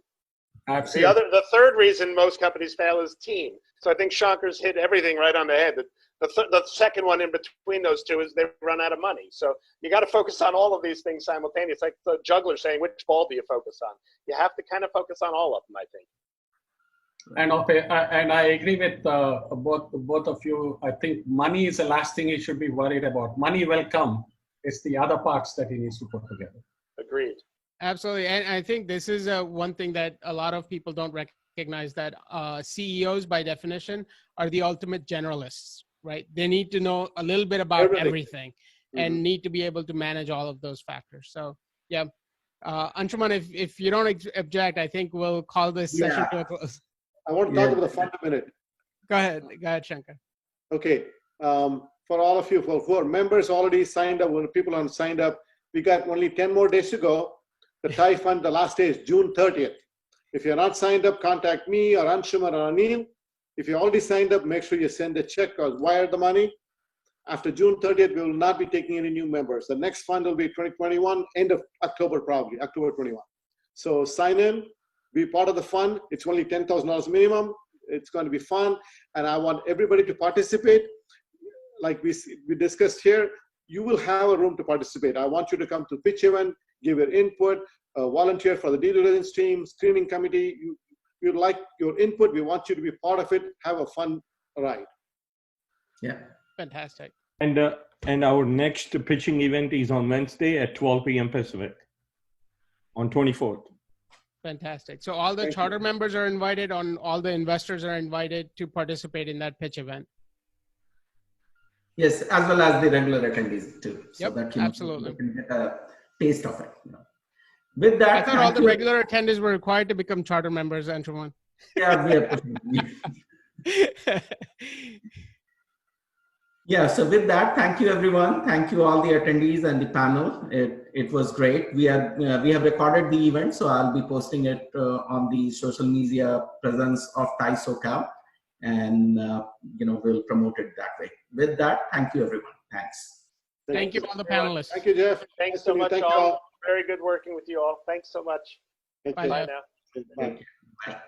Absolutely. The third reason most companies fail is team. So I think Shankar's hit everything right on the head. The second one in between those two is they run out of money. So you got to focus on all of these things simultaneously. It's like the juggler saying, which ball do you focus on? You have to kind of focus on all of them, I think. And I agree with both of you. I think money is the last thing he should be worried about. Money will come. It's the other parts that he needs to put together. Agreed. Absolutely. And I think this is one thing that a lot of people don't recognize, that CEOs by definition are the ultimate generalists. right? They need to know a little bit about Everything. everything and need to be able to manage all of those factors. So, yeah. Anshuman, if you don't object, I think we'll call this session to a close. I want to talk about the fund a minute. Go ahead, Shankar. Okay. For all of you who are members already signed up, when people aren't signed up, we got only 10 more days to go. The TIE fund, the last day is June 30th. If you're not signed up, contact me or Anshuman or Anil. If you're already signed up, make sure you send a check or wire the money. After June 30th, we will not be taking any new members. The next fund will be 2021, end of October, probably, October 21. So sign in, be part of the fund. It's only $10,000 minimum. It's going to be fun. And I want everybody to participate. Like we discussed here, you will have a room to participate. I want you to come to pitch event, give your input, volunteer for the due diligence team, screening committee. You like your input. We want you to be part of it. Have a fun ride. Yeah. Fantastic. And our next pitching event is on Wednesday at 12 p.m. Pacific on 24th. Fantastic. So all the Thank charter you. members are invited, all the investors are invited to participate in that pitch event. Yes, as well as the regular attendees too. So Yep, that absolutely. you can get a taste of it. You know. With that, I thought all thank the you. regular attendees were required to become charter members, Anshuman. Yeah, we are pushing. Yeah, so with that, thank you everyone. Thank you all the attendees and the panel. It was great. We have recorded the event, so I'll be posting it on the social media presence of TIE SoCal, and we'll promote it that way. With that, thank you everyone. Thanks. Thank you all the panelists. Thank you, Jeff. Thanks so much, Thank you all. Very good working with you all. Thanks so much. Thank Bye you. now. Bye now. Bye. Bye.